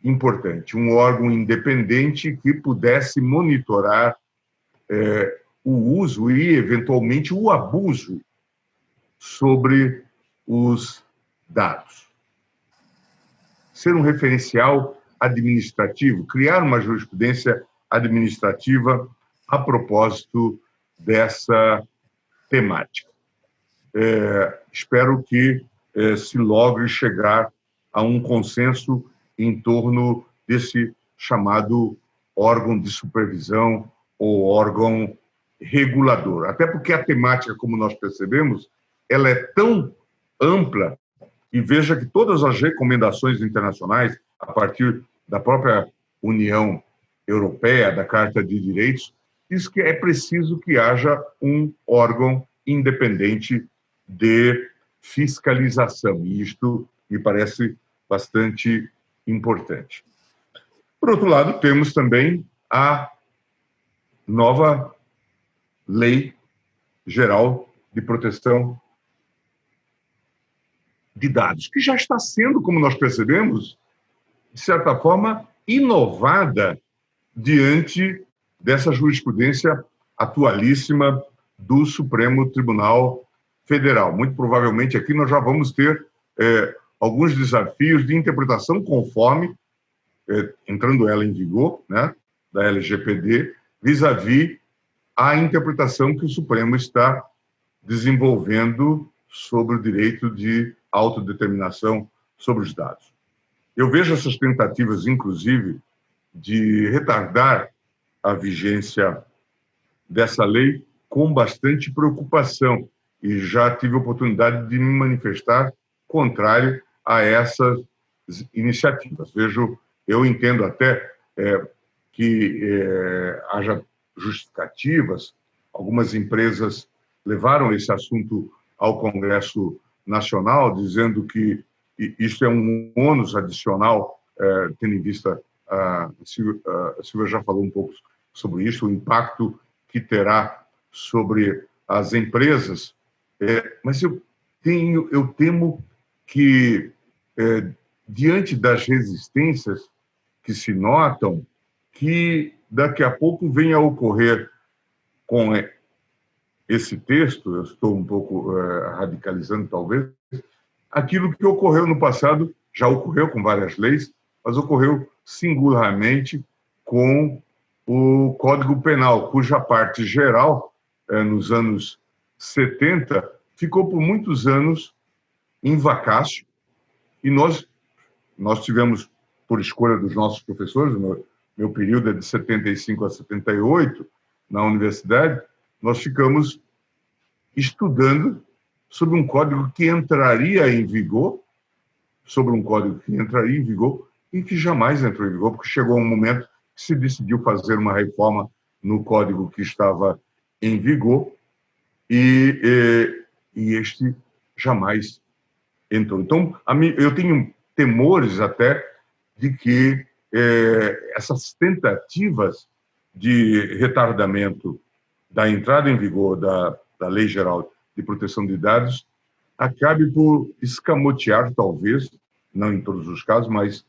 importante, um órgão independente que pudesse monitorar o uso e, eventualmente, o abuso sobre os dados. Ser um referencial administrativo, criar uma jurisprudência administrativa a propósito dessa temática. Espero que se logre chegar a um consenso em torno desse chamado órgão de supervisão ou órgão regulador. Até porque a temática, como nós percebemos, ela é tão ampla, e veja que todas as recomendações internacionais, a partir da própria União Europeia, da Carta de Direitos, diz que é preciso que haja um órgão independente de fiscalização, e isto me parece bastante importante. Por outro lado, temos também a nova Lei Geral de Proteção de Dados, que já está sendo, como nós percebemos, de certa forma, inovada diante dessa jurisprudência atualíssima do Supremo Tribunal Federal. Muito provavelmente aqui nós já vamos ter alguns desafios de interpretação conforme, entrando ela em vigor, né, da LGPD, vis-à-vis a interpretação que o Supremo está desenvolvendo sobre o direito de autodeterminação sobre os dados. Eu vejo essas tentativas, inclusive, de retardar a vigência dessa lei com bastante preocupação, e já tive a oportunidade de me manifestar contrário a essas iniciativas. Eu entendo até que haja justificativas. Algumas empresas levaram esse assunto ao Congresso Nacional, dizendo que isso é um ônus adicional, tendo em vista, a Silvia já falou um pouco sobre isso, o impacto que terá sobre as empresas, mas eu temo que, diante das resistências que se notam, que daqui a pouco venha a ocorrer com esse texto, eu estou um pouco radicalizando talvez, aquilo que ocorreu no passado, já ocorreu com várias leis, mas ocorreu singularmente com o Código Penal, cuja parte geral, nos anos 70, ficou por muitos anos em vacácio, e nós tivemos, por escolha dos nossos professores, meu período é de 75 a 78, na universidade, nós ficamos estudando sobre um código que entraria em vigor, e que jamais entrou em vigor, porque chegou um momento que se decidiu fazer uma reforma no código que estava em vigor, e este jamais entrou. Então, eu tenho temores até de que essas tentativas de retardamento da entrada em vigor da Lei Geral de Proteção de Dados acabe por escamotear, talvez, não em todos os casos, mas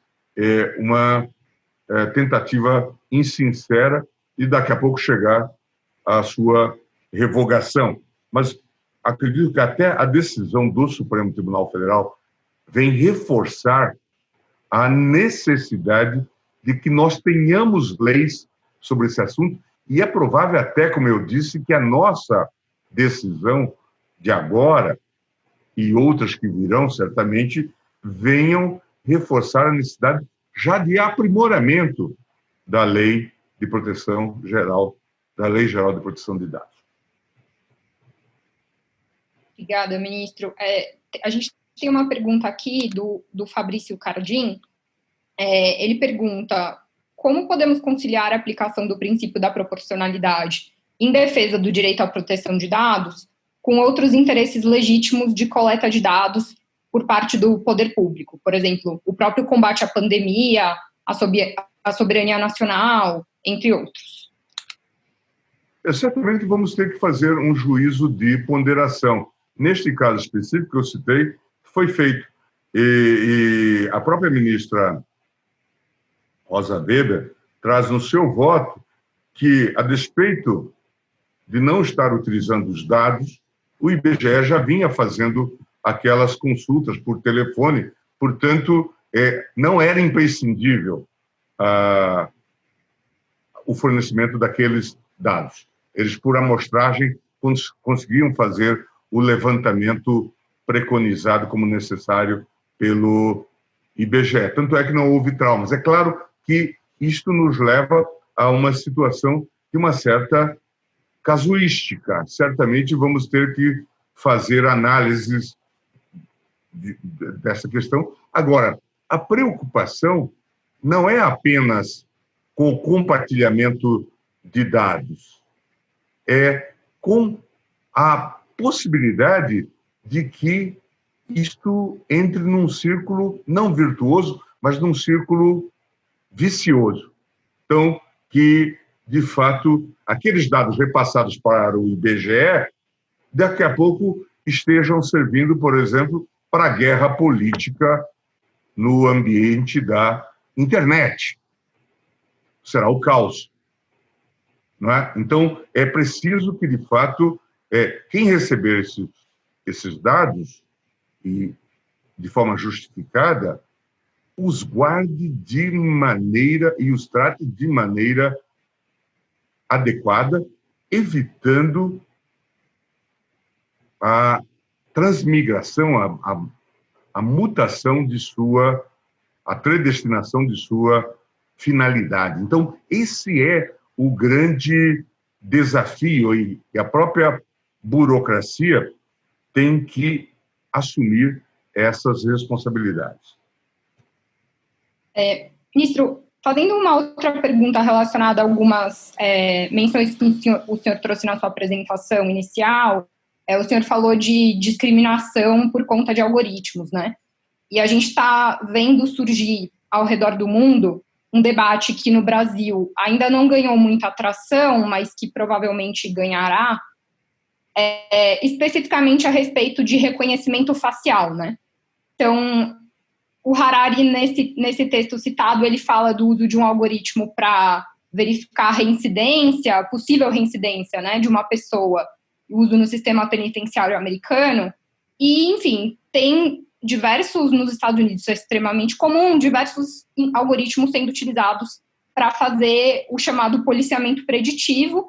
uma tentativa insincera e daqui a pouco chegar à sua revogação. Mas acredito que até a decisão do Supremo Tribunal Federal vem reforçar a necessidade de que nós tenhamos leis sobre esse assunto, e é provável até, como eu disse, que a nossa decisão de agora e outras que virão, certamente, venham reforçar a necessidade já de aprimoramento da Lei de Proteção Geral, da Lei Geral de Proteção de Dados.
Obrigada, ministro. A gente tem uma pergunta aqui do Fabrício Cardim. Ele pergunta: como podemos conciliar a aplicação do princípio da proporcionalidade em defesa do direito à proteção de dados com outros interesses legítimos de coleta de dados por parte do poder público? Por exemplo, o próprio combate à pandemia, a soberania nacional, entre outros.
Certamente vamos ter que fazer um juízo de ponderação. Neste caso específico que eu citei, foi feito. E a própria ministra Rosa Weber traz no seu voto que, a despeito de não estar utilizando os dados, o IBGE já vinha fazendo aquelas consultas por telefone, portanto, não era imprescindível o fornecimento daqueles dados. Eles, por amostragem, conseguiam fazer o levantamento preconizado como necessário pelo IBGE. Tanto é que não houve traumas. É claro que isto nos leva a uma situação de uma certa casuística. Certamente vamos ter que fazer análises dessa questão. Agora, a preocupação não é apenas com o compartilhamento de dados, é com a possibilidade de que isto entre num círculo não virtuoso, mas num círculo vicioso. Então, que, de fato, aqueles dados repassados para o IBGE, daqui a pouco estejam servindo, por exemplo, para a guerra política no ambiente da internet. Será o caos. Não é? Então, é preciso que, de fato, quem receber esses dados, e de forma justificada, os guarde de maneira e os trate de maneira adequada, evitando a transmigração, a mutação de a predestinação de sua finalidade. Então, esse é o grande desafio, e a própria burocracia tem que assumir essas responsabilidades.
Ministro, fazendo uma outra pergunta relacionada a algumas menções que o senhor trouxe na sua apresentação inicial, o senhor falou de discriminação por conta de algoritmos, né? E a gente está vendo surgir ao redor do mundo um debate que no Brasil ainda não ganhou muita atração, mas que provavelmente ganhará, especificamente a respeito de reconhecimento facial, né? Então, o Harari, nesse texto citado, ele fala do uso de um algoritmo para verificar a reincidência, possível reincidência, né, de uma pessoa, uso no sistema penitenciário americano, e, enfim, tem diversos, nos Estados Unidos, isso é extremamente comum, diversos algoritmos sendo utilizados para fazer o chamado policiamento preditivo,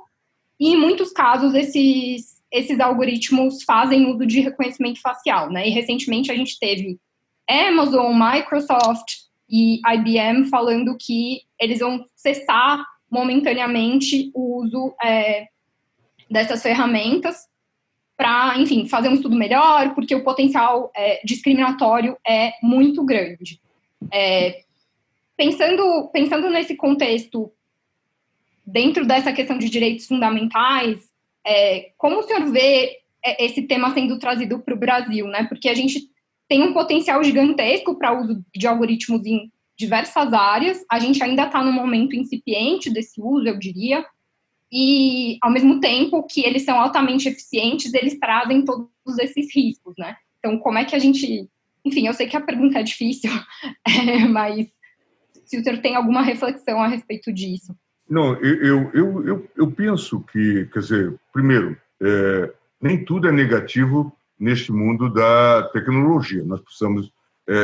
e, em muitos casos, esses algoritmos fazem uso de reconhecimento facial, né, e recentemente a gente teve Amazon, Microsoft e IBM falando que eles vão cessar momentaneamente o uso dessas ferramentas para, enfim, fazer um estudo melhor, porque o potencial discriminatório é muito grande. Pensando nesse contexto, dentro dessa questão de direitos fundamentais, como o senhor vê esse tema sendo trazido para o Brasil, né? Porque a gente tem um potencial gigantesco para o uso de algoritmos em diversas áreas, a gente ainda está num momento incipiente desse uso, eu diria, e, ao mesmo tempo que eles são altamente eficientes, eles trazem todos esses riscos, né? Então, como é que a gente... Enfim, eu sei que a pergunta é difícil, mas se o senhor tem alguma reflexão a respeito disso.
Não, eu penso que, quer dizer, primeiro, nem tudo é negativo neste mundo da tecnologia. Nós precisamos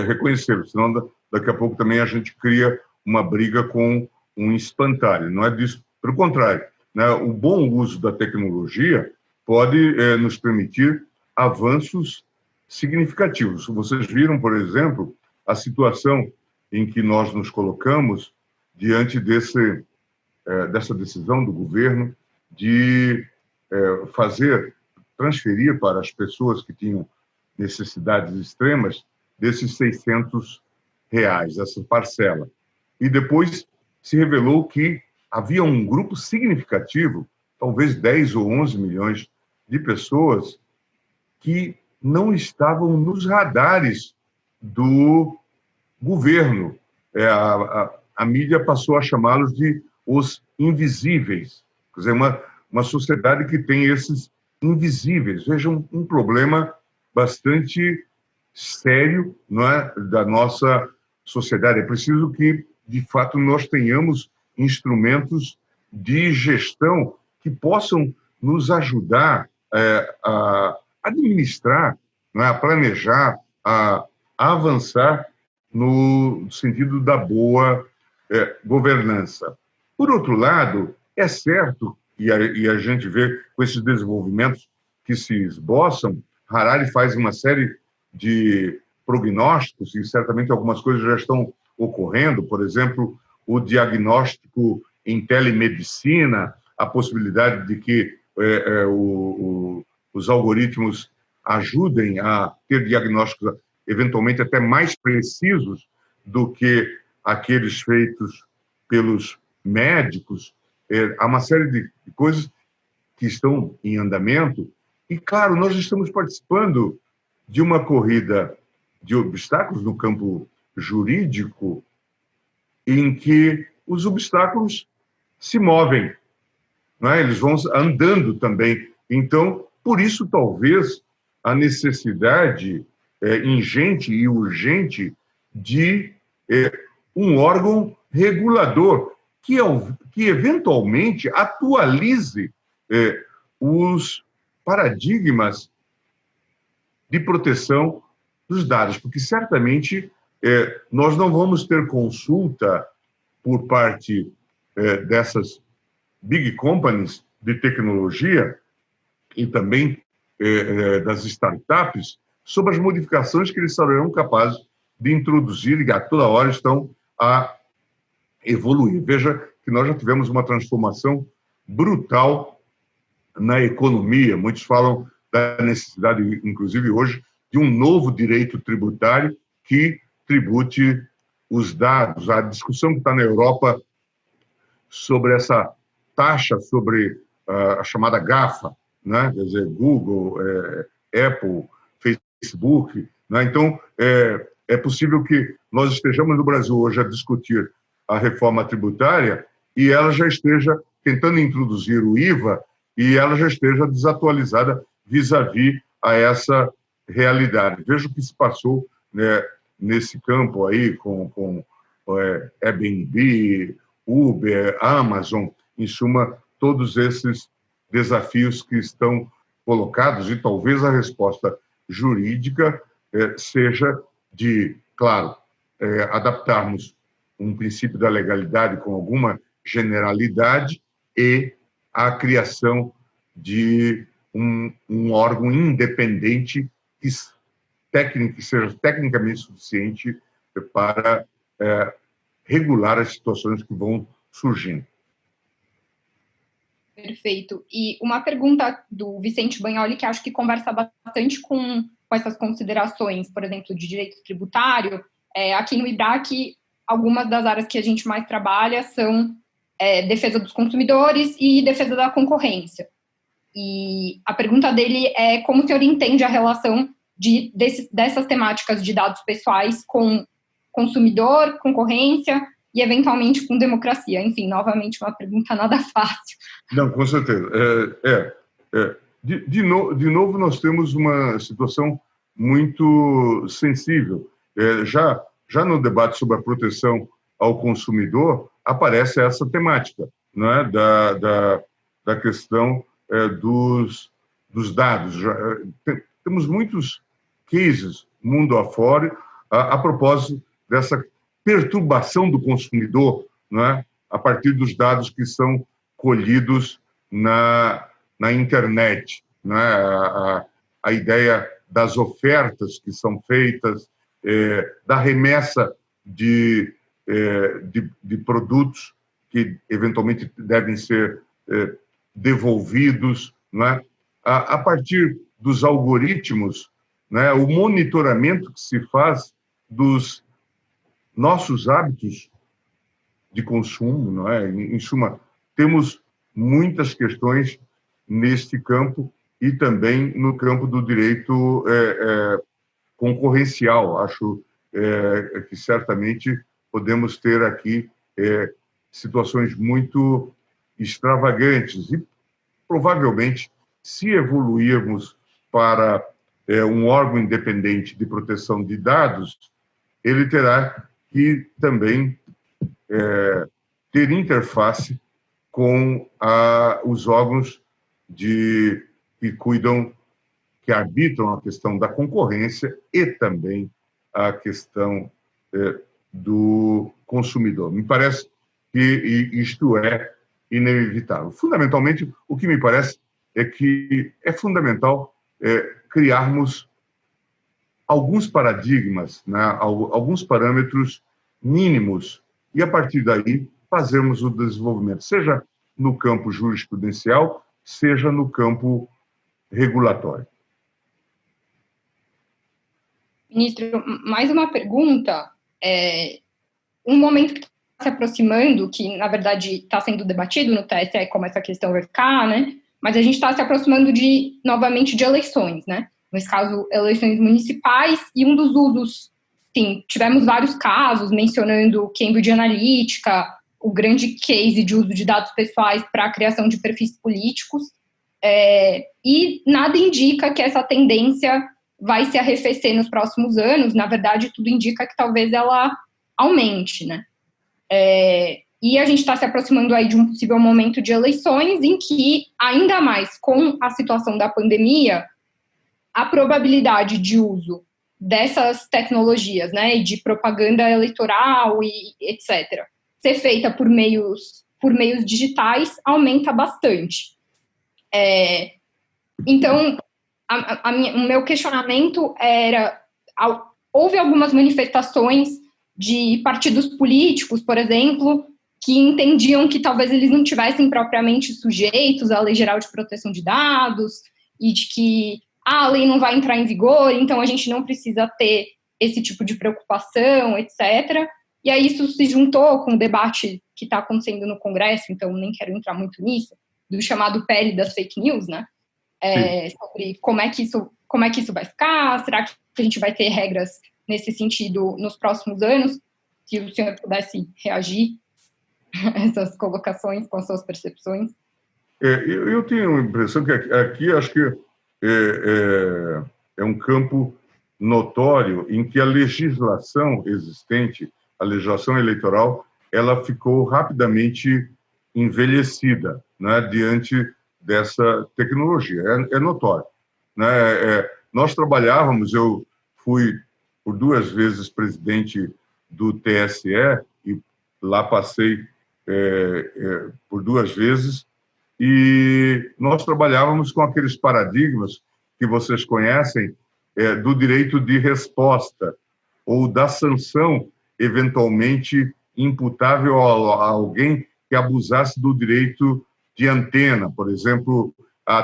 reconhecê-lo, senão daqui a pouco também a gente cria uma briga com um espantalho. Não é disso, pelo contrário, né? O bom uso da tecnologia pode nos permitir avanços significativos. Vocês viram, por exemplo, a situação em que nós nos colocamos diante dessa decisão do governo de transferir para as pessoas que tinham necessidades extremas desses R$600, essa parcela. E depois se revelou que havia um grupo significativo, talvez 10 ou 11 milhões de pessoas, que não estavam nos radares do governo. A mídia passou a chamá-los de os invisíveis. Quer dizer, uma sociedade que tem esses invisíveis. Vejam, um problema bastante sério, não é, da nossa sociedade. É preciso que de fato, nós tenhamos instrumentos de gestão que possam nos ajudar a administrar, não é? A planejar, a avançar no sentido da boa governança. Por outro lado, é certo, e a gente vê com esses desenvolvimentos que se esboçam, Harari faz uma série de prognósticos, e certamente algumas coisas já estão ocorrendo, por exemplo, o diagnóstico em telemedicina, a possibilidade de que os algoritmos ajudem a ter diagnósticos eventualmente até mais precisos do que aqueles feitos pelos médicos. Há uma série de coisas que estão em andamento e, claro, nós estamos participando de uma corrida de obstáculos no campo jurídico em que os obstáculos se movem, não é? Eles vão andando também. Então, por isso, talvez, a necessidade ingente e urgente de um órgão regulador que eventualmente atualize os paradigmas de proteção dos dados, porque certamente nós não vamos ter consulta por parte dessas big companies de tecnologia e também das startups sobre as modificações que eles serão capazes de introduzir e a toda hora estão a evoluir. Veja que nós já tivemos uma transformação brutal na economia. Muitos falam da necessidade, inclusive hoje, de um novo direito tributário que tribute os dados. A discussão que está na Europa sobre essa taxa sobre a chamada GAFA, né? Quer dizer, Google, Apple, Facebook. Né? Então, é possível que nós estejamos no Brasil hoje a discutir a reforma tributária e ela já esteja tentando introduzir o IVA e ela já esteja desatualizada vis-à-vis a essa realidade. Veja o que se passou, né, nesse campo aí com Airbnb, Uber, Amazon, em suma, todos esses desafios que estão colocados e talvez a resposta jurídica seja de, claro, adaptarmos um princípio da legalidade com alguma generalidade e a criação de um órgão independente que seja tecnicamente suficiente para regular as situações que vão surgindo.
Perfeito. E uma pergunta do Vicente Bagnoli, que acho que conversa bastante com essas considerações, por exemplo, de direito tributário. Aqui no IBRAC, algumas das áreas que a gente mais trabalha são defesa dos consumidores e defesa da concorrência. E a pergunta dele é como o senhor entende a relação dessas temáticas de dados pessoais com consumidor, concorrência e, eventualmente, com democracia. Enfim, novamente, uma pergunta nada fácil.
Não, com certeza. De novo, nós temos uma situação muito sensível. Já no debate sobre a proteção ao consumidor, aparece essa temática, não é? da questão dos dados. Temos muitos cases mundo afora a propósito dessa perturbação do consumidor, não é? A partir dos dados que são colhidos na internet, não é? A ideia das ofertas que são feitas, da remessa de produtos que eventualmente devem ser devolvidos, não é? A partir dos algoritmos, né, o monitoramento que se faz dos nossos hábitos de consumo, não é? Em suma, temos muitas questões neste campo e também no campo do direito concorrencial. Acho que certamente podemos ter aqui situações muito extravagantes e provavelmente, se evoluirmos para um órgão independente de proteção de dados, ele terá que também ter interface com os órgãos que cuidam, que arbitram a questão da concorrência e também a questão do consumidor. Me parece que isto é inevitável. Fundamentalmente, o que me parece é que é fundamental criarmos alguns paradigmas, né, alguns parâmetros mínimos, e a partir daí fazermos o desenvolvimento, seja no campo jurisprudencial, seja no campo regulatório.
Ministro, mais uma pergunta. Um momento que está se aproximando, que na verdade está sendo debatido no TSE como essa questão vai ficar, né? Mas a gente está se aproximando novamente de eleições, né? Nesse caso, eleições municipais, e um dos usos, sim, tivemos vários casos mencionando Cambridge Analytica, o grande case de uso de dados pessoais para a criação de perfis políticos, e nada indica que essa tendência vai se arrefecer nos próximos anos. Na verdade, tudo indica que talvez ela aumente, né? E a gente está se aproximando aí de um possível momento de eleições em que, ainda mais com a situação da pandemia, a probabilidade de uso dessas tecnologias, né, de propaganda eleitoral e etc., ser feita por meios digitais aumenta bastante. Então, o meu questionamento era: houve algumas manifestações de partidos políticos, por exemplo, que entendiam que talvez eles não tivessem propriamente sujeitos à Lei Geral de Proteção de Dados, e de que a lei não vai entrar em vigor, então a gente não precisa ter esse tipo de preocupação, etc. E aí isso se juntou com o debate que está acontecendo no Congresso, então nem quero entrar muito nisso, do chamado PL das fake news, né? Sobre como é que isso vai ficar, será que a gente vai ter regras nesse sentido nos próximos anos? Se o senhor pudesse reagir a essas colocações com as suas percepções.
Eu tenho a impressão que aqui acho que é um campo notório em que a legislação existente, a legislação eleitoral, ela ficou rapidamente envelhecida, né, diante dessa tecnologia. É notório, né? Nós trabalhávamos, eu fui por 2 vezes presidente do TSE e lá passei por 2 vezes, e nós trabalhávamos com aqueles paradigmas que vocês conhecem, do direito de resposta ou da sanção eventualmente imputável a alguém que abusasse do direito de antena. Por exemplo,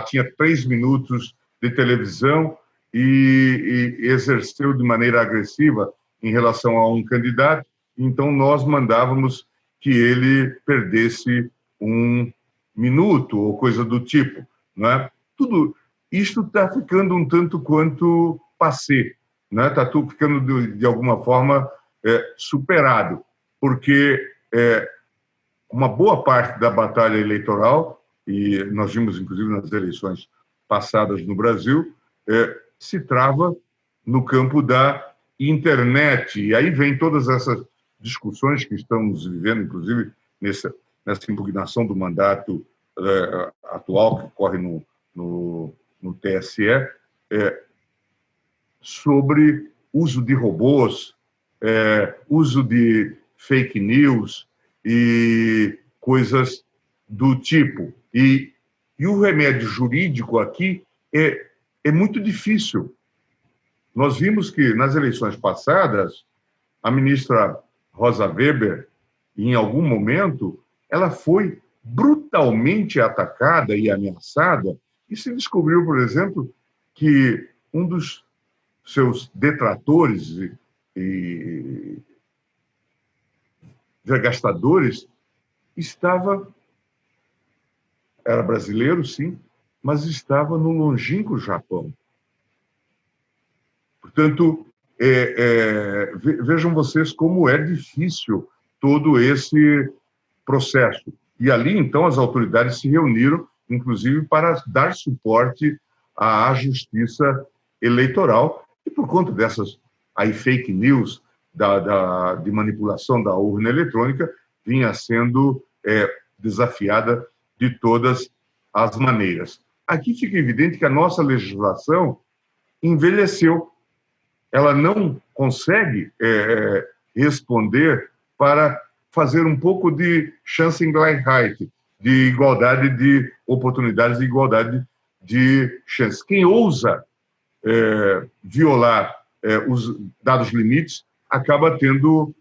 tinha 3 minutos de televisão e exerceu de maneira agressiva em relação a um candidato, então nós mandávamos que ele perdesse 1 minuto ou coisa do tipo, não é? Tudo isto está ficando um tanto quanto passé, né? Está tudo ficando de alguma forma superado, porque uma boa parte da batalha eleitoral, e nós vimos inclusive nas eleições passadas no Brasil, se trava no campo da internet, e aí vem todas essas discussões que estamos vivendo, inclusive nessa impugnação do mandato atual que ocorre no TSE, sobre uso de robôs, uso de fake news e coisas do tipo. E o remédio jurídico aqui é muito difícil. Nós vimos que nas eleições passadas, a ministra Rosa Weber, em algum momento, ela foi brutalmente atacada e ameaçada, e se descobriu, por exemplo, que um dos seus detratores e vergastadores era brasileiro, sim, mas estava no longínquo Japão. Portanto, vejam vocês como é difícil todo esse processo. E ali, então, as autoridades se reuniram, inclusive, para dar suporte à justiça eleitoral. E por conta dessas fake news, de manipulação da urna eletrônica, vinha sendo desafiada de todas as maneiras. Aqui fica evidente que a nossa legislação envelheceu. Ela não consegue responder para fazer um pouco de Chancengleichheit, de igualdade de oportunidades e igualdade de chances. Quem ousa violar os dados limites acaba tendo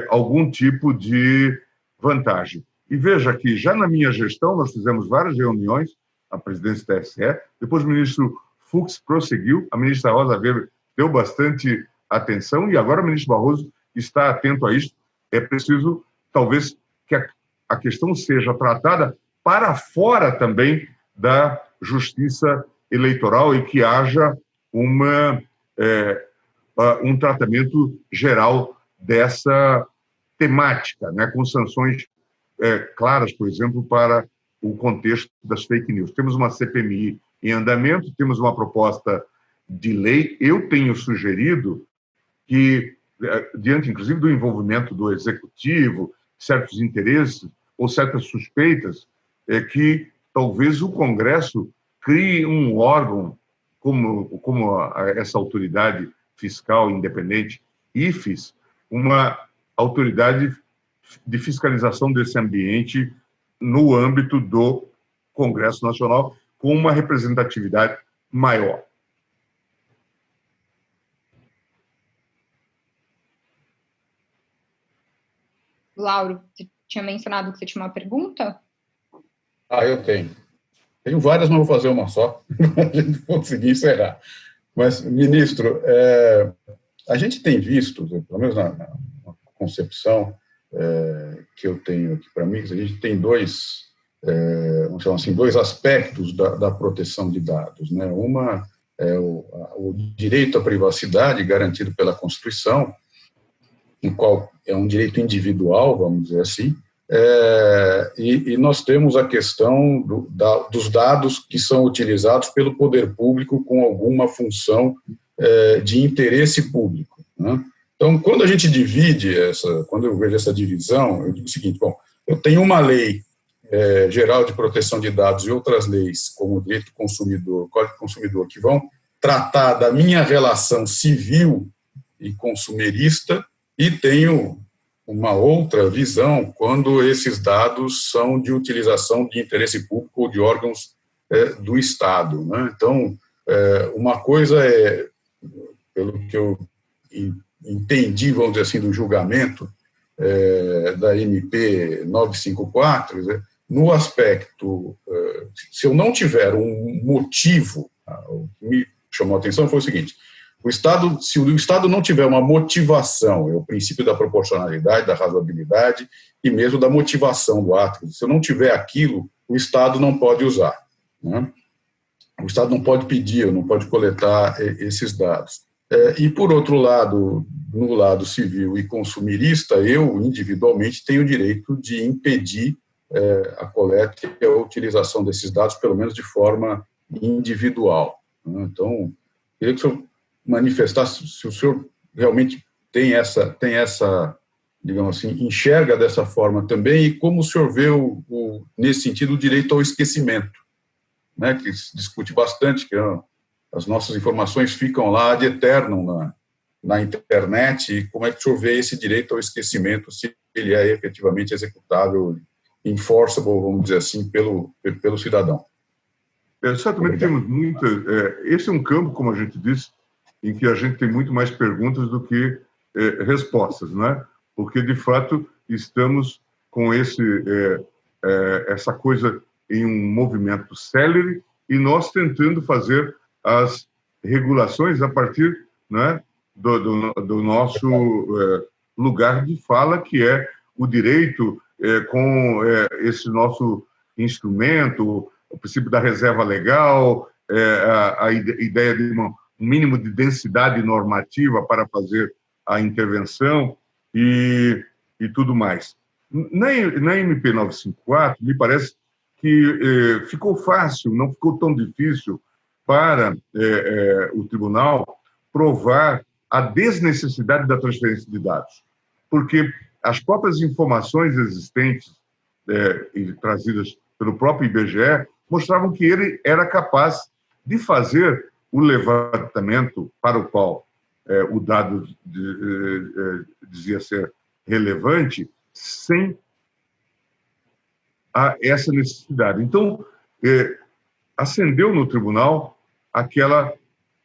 algum tipo de vantagem. E veja que já na minha gestão nós fizemos várias reuniões, a presidência da TSE, depois o ministro Fux prosseguiu, a ministra Rosa Weber deu bastante atenção e agora o ministro Barroso está atento a isso. É preciso, talvez, que a questão seja tratada para fora também da justiça eleitoral e que haja um tratamento geral dessa temática, né, com sanções claras, por exemplo, para o contexto das fake news. Temos uma CPMI em andamento, temos uma proposta de lei. Eu tenho sugerido que, diante, inclusive, do envolvimento do executivo, certos interesses ou certas suspeitas, que talvez o Congresso crie um órgão como essa autoridade fiscal independente, IFES, uma autoridade de fiscalização desse ambiente no âmbito do Congresso Nacional, com uma representatividade maior.
Lauro, você tinha mencionado que você tinha uma pergunta?
Eu tenho. Tenho várias, mas vou fazer uma só, para a gente conseguir encerrar. Mas, ministro, a gente tem visto, pelo menos na concepção que eu tenho aqui para mim, a gente tem dois, vamos chamar assim, dois aspectos da proteção de dados, né? Uma é o direito à privacidade garantido pela Constituição, no qual é um direito individual, vamos dizer assim, e nós temos a questão dos dados que são utilizados pelo poder público com alguma função de interesse público, né? Então, quando a gente divide quando eu vejo essa divisão, eu digo o seguinte: bom, eu tenho uma lei geral de proteção de dados e outras leis, como o direito do consumidor, o Código do Consumidor, que vão tratar da minha relação civil e consumerista, e tenho uma outra visão quando esses dados são de utilização de interesse público ou de órgãos do Estado, né? Então, uma coisa pelo que eu entendi, vamos dizer assim, do julgamento da MP 954, no aspecto, se eu não tiver um motivo, o que me chamou a atenção foi o seguinte: se o Estado não tiver uma motivação, é o princípio da proporcionalidade, da razoabilidade e mesmo da motivação do ato. Se eu não tiver aquilo, o Estado não pode usar, né? O Estado não pode pedir, não pode coletar esses dados. E, por outro lado, no lado civil e consumirista, eu, individualmente, tenho o direito de impedir a coleta e a utilização desses dados, pelo menos de forma individual, né? Então, queria que o senhor manifestasse se o senhor realmente tem essa, digamos assim, enxerga dessa forma também, e como o senhor vê, nesse sentido, o direito ao esquecimento, né, que se discute bastante, que as nossas informações ficam lá ad eternum na internet, e como é que o senhor vê esse direito ao esquecimento, se ele é efetivamente executável, enforceable, vamos dizer assim, pelo cidadão?
Certamente temos muita... esse é um campo, como a gente disse, em que a gente tem muito mais perguntas do que respostas, né? Porque, de fato, estamos com essa coisa em um movimento célere e nós tentando fazer as regulações a partir, né, do nosso lugar de fala, que é o direito com esse nosso instrumento, o princípio da reserva legal, a ideia de um mínimo de densidade normativa para fazer a intervenção e tudo mais. Na MP 954, me parece que ficou fácil, não ficou tão difícil para o tribunal provar a desnecessidade da transferência de dados. Porque as próprias informações existentes e trazidas pelo próprio IBGE mostravam que ele era capaz de fazer o levantamento para o qual o dado dizia ser relevante, sem essa necessidade. Então, acendeu no tribunal aquela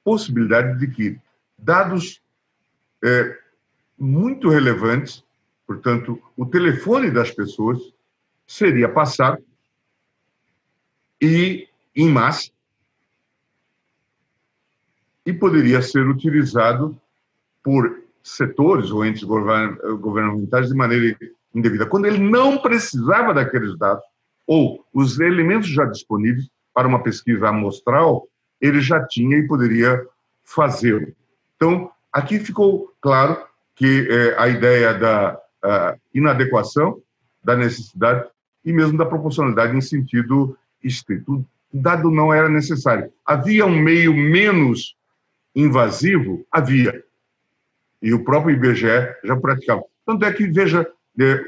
possibilidade de que dados muito relevantes, portanto, o telefone das pessoas seria passado e em massa e poderia ser utilizado por setores ou entes governamentais de maneira indevida, quando ele não precisava daqueles dados, ou os elementos já disponíveis para uma pesquisa amostral, ele já tinha e poderia fazê-lo. Então, aqui ficou claro que a ideia da inadequação, da necessidade e mesmo da proporcionalidade em sentido estrito. O dado não era necessário. Havia um meio menos invasivo? Havia. E o próprio IBGE já praticava. Tanto é que, veja,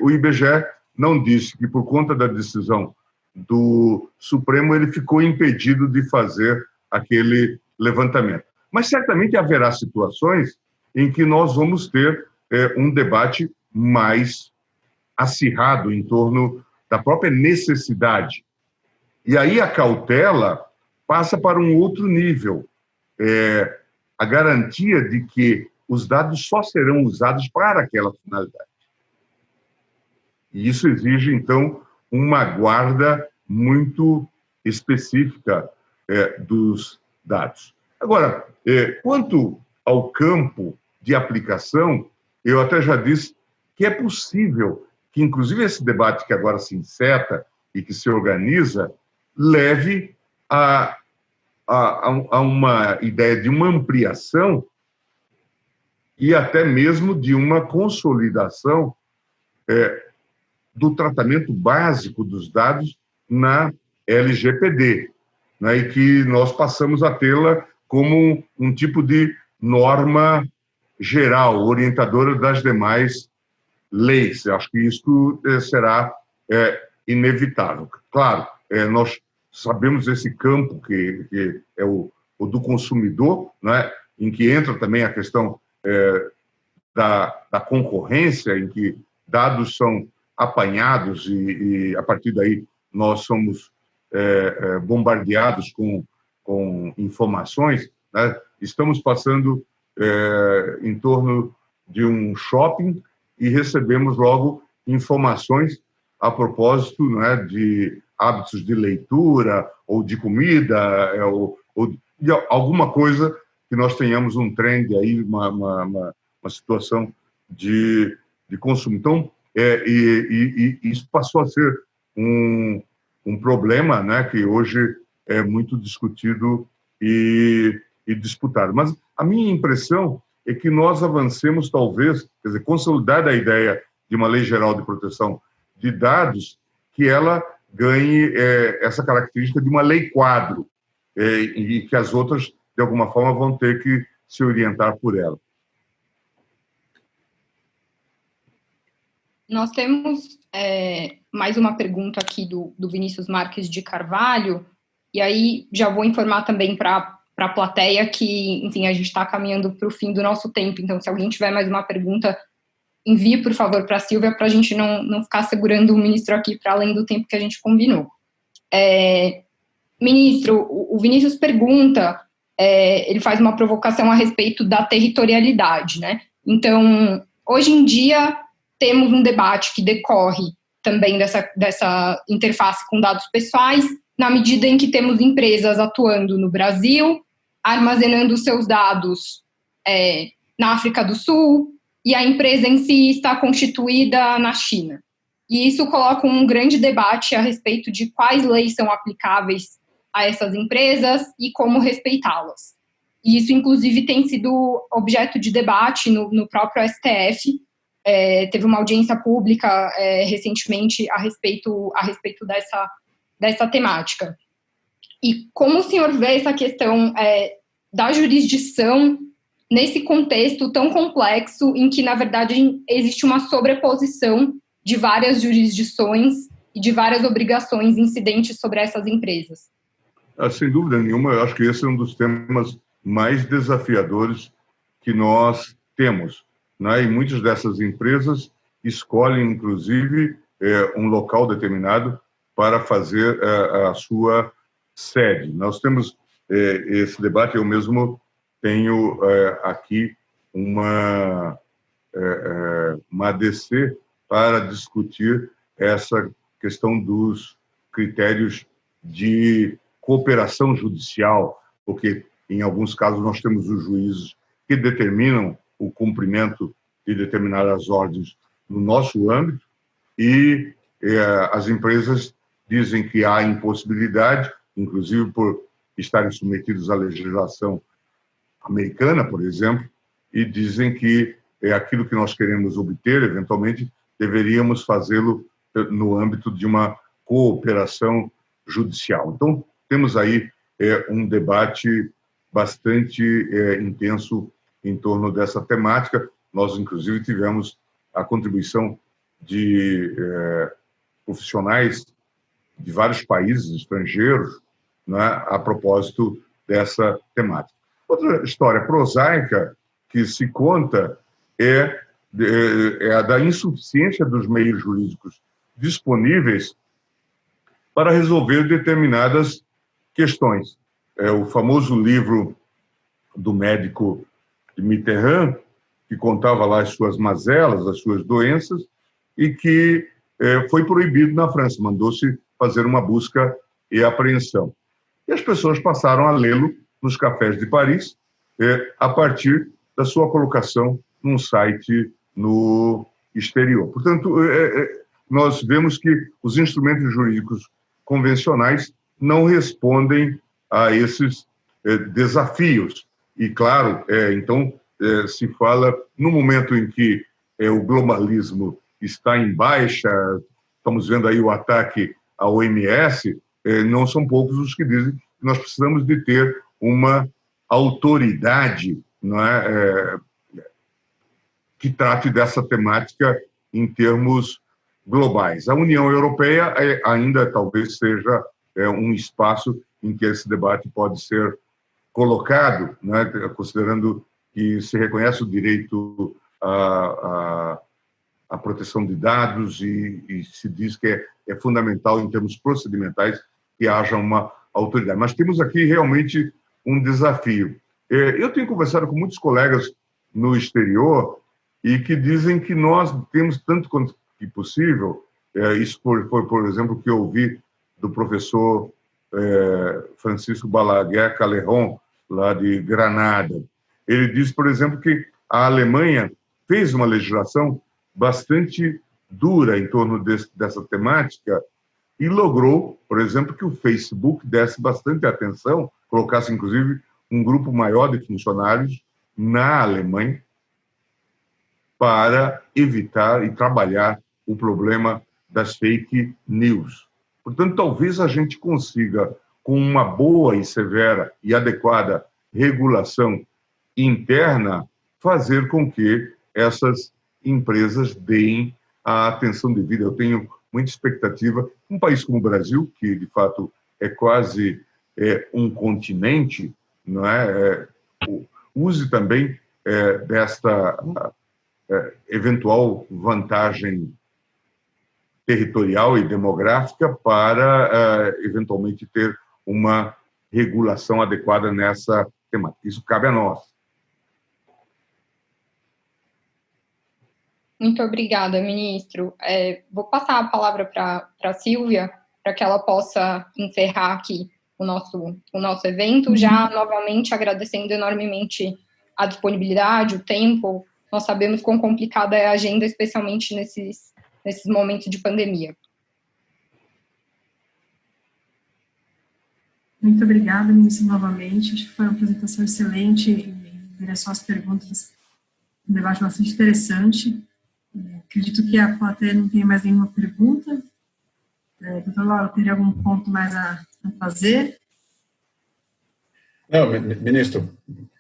o IBGE não disse que, por conta da decisão do Supremo, ele ficou impedido de fazer aquele levantamento. Mas certamente haverá situações em que nós vamos ter um debate mais acirrado em torno da própria necessidade. E aí a cautela passa para um outro nível. A garantia de que os dados só serão usados para aquela finalidade. E isso exige, então, uma guarda muito específica dos dados. Agora, quanto ao campo de aplicação, eu até já disse que é possível que, inclusive, esse debate que agora se inseta e que se organiza, leve a uma ideia de uma ampliação e até mesmo de uma consolidação do tratamento básico dos dados na LGPD, né, e que nós passamos a tê-la como um tipo de norma geral, orientadora das demais leis. Eu acho que isso será inevitável. Claro, nós sabemos esse campo que é o do consumidor, né, em que entra também a questão da concorrência, em que dados são apanhados e a partir daí nós somos bombardeados com informações, né? Estamos passando em torno de um shopping e recebemos logo informações a propósito, né, de hábitos de leitura ou de comida ou de alguma coisa que nós tenhamos um trend aí, uma situação de consumo. Então, e isso passou a ser um problema, né, que hoje é muito discutido e disputado. Mas a minha impressão é que nós avancemos, talvez, quer dizer, consolidar a ideia de uma lei geral de proteção de dados, que ela ganhe essa característica de uma lei quadro, e que as outras, de alguma forma, vão ter que se orientar por ela.
Nós temos mais uma pergunta aqui do Vinícius Marques de Carvalho, e aí já vou informar também para a plateia que, enfim, a gente está caminhando para o fim do nosso tempo, então se alguém tiver mais uma pergunta, envie, por favor, para a Sílvia, para a gente não ficar segurando o ministro aqui para além do tempo que a gente combinou. Ministro, o Vinícius pergunta, ele faz uma provocação a respeito da territorialidade, né? Então, hoje em dia, temos um debate que decorre também dessa interface com dados pessoais, na medida em que temos empresas atuando no Brasil, armazenando seus dados na África do Sul, e a empresa em si está constituída na China. E isso coloca um grande debate a respeito de quais leis são aplicáveis a essas empresas e como respeitá-las. E isso, inclusive, tem sido objeto de debate no próprio STF. Teve uma audiência pública recentemente a respeito dessa temática. E como o senhor vê essa questão da jurisdição nesse contexto tão complexo em que, na verdade, existe uma sobreposição de várias jurisdições e de várias obrigações incidentes sobre essas empresas?
Sem dúvida nenhuma, eu acho que esse é um dos temas mais desafiadores que nós temos, né? E muitas dessas empresas escolhem, inclusive, um local determinado para fazer a sua sede. Nós temos esse debate, eu mesmo tenho aqui uma ADC para discutir essa questão dos critérios de cooperação judicial, porque em alguns casos nós temos os juízes que determinam o cumprimento de determinadas ordens no nosso âmbito e as empresas dizem que há impossibilidade, inclusive por estarem submetidos à legislação americana, por exemplo, e dizem que aquilo que nós queremos obter, eventualmente, deveríamos fazê-lo no âmbito de uma cooperação judicial. Então, temos aí um debate bastante intenso em torno dessa temática. Nós, inclusive, tivemos a contribuição de profissionais de vários países estrangeiros, né, a propósito dessa temática. Outra história prosaica que se conta é a da insuficiência dos meios jurídicos disponíveis para resolver determinadas questões. O famoso livro do médico de Mitterrand, que contava lá as suas mazelas, as suas doenças, e que foi proibido na França, mandou-se fazer uma busca e apreensão. E as pessoas passaram a lê-lo nos cafés de Paris, a partir da sua colocação num site no exterior. Portanto, nós vemos que os instrumentos jurídicos convencionais não respondem a esses desafios. E, claro, então, se fala, no momento em que o globalismo está em baixa, estamos vendo aí o ataque à OMS, não são poucos os que dizem que nós precisamos de ter uma autoridade, não é, que trate dessa temática em termos globais. A União Europeia ainda talvez seja um espaço em que esse debate pode ser colocado, né, considerando que se reconhece o direito à proteção de dados e se diz que é fundamental em termos procedimentais que haja uma autoridade. Mas temos aqui realmente um desafio. Eu tenho conversado com muitos colegas no exterior e que dizem que nós temos tanto quanto possível, isso foi, por exemplo, que eu ouvi do professor Francisco Balaguer Calejon, lá de Granada. Ele diz, por exemplo, que a Alemanha fez uma legislação bastante dura em torno dessa temática e logrou, por exemplo, que o Facebook desse bastante atenção, colocasse, inclusive, um grupo maior de funcionários na Alemanha para evitar e trabalhar o problema das fake news. Portanto, talvez a gente consiga, com uma boa e severa e adequada regulação interna, fazer com que essas empresas deem a atenção devida. Eu tenho muita expectativa. Um país como o Brasil, que de fato é quase um continente, não é? Use também desta eventual vantagem territorial e demográfica para eventualmente ter uma regulação adequada nessa temática. Isso cabe a nós.
Muito obrigada, ministro. Vou passar a palavra para a Sílvia, para que ela possa encerrar aqui o nosso evento, já novamente agradecendo enormemente a disponibilidade, o tempo. Nós sabemos quão complicada é a agenda, especialmente nesses momentos de pandemia.
Muito obrigada, ministro, novamente. Acho que foi uma apresentação excelente e endereçou as perguntas, um debate bastante interessante. Acredito que a plateia não tem mais nenhuma pergunta. Doutor Lauro, teria algum ponto mais a fazer?
Não, ministro,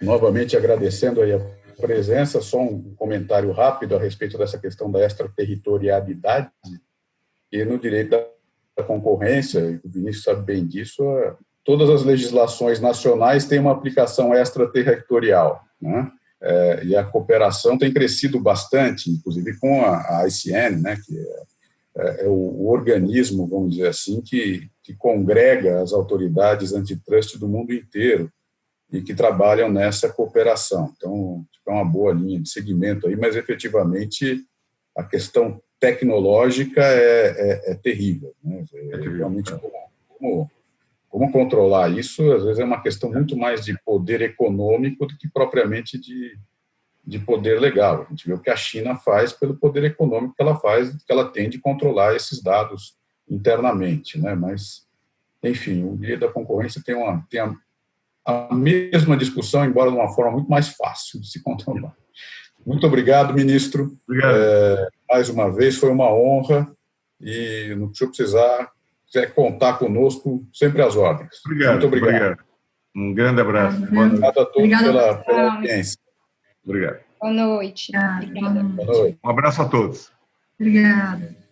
novamente agradecendo aí a presença, só um comentário rápido a respeito dessa questão da extraterritorialidade, e no direito da concorrência, o Vinícius sabe bem disso, todas as legislações nacionais têm uma aplicação extraterritorial, né? E a cooperação tem crescido bastante, inclusive com a ICN, né, que é o organismo, vamos dizer assim, que congrega as autoridades antitrust do mundo inteiro e que trabalham nessa cooperação. Então, é uma boa linha de seguimento aí, mas efetivamente a questão tecnológica é terrível, né? Realmente como controlar isso, às vezes é uma questão muito mais de poder econômico do que propriamente de poder legal. A gente vê o que a China faz pelo poder econômico que ela faz, que ela tem de controlar esses dados internamente, né? Mas, enfim, o direito da concorrência tem a mesma discussão, embora de uma forma muito mais fácil de se controlar. Muito obrigado, ministro.
Obrigado.
Mais uma vez, foi uma honra, e no que o senhor quiser contar conosco, sempre às ordens.
Obrigado.
Muito obrigado.
Um grande abraço.
Obrigado a todos pela audiência.
Obrigado.
Boa noite.
Boa noite.
Boa noite.
Um abraço a todos.
Obrigada.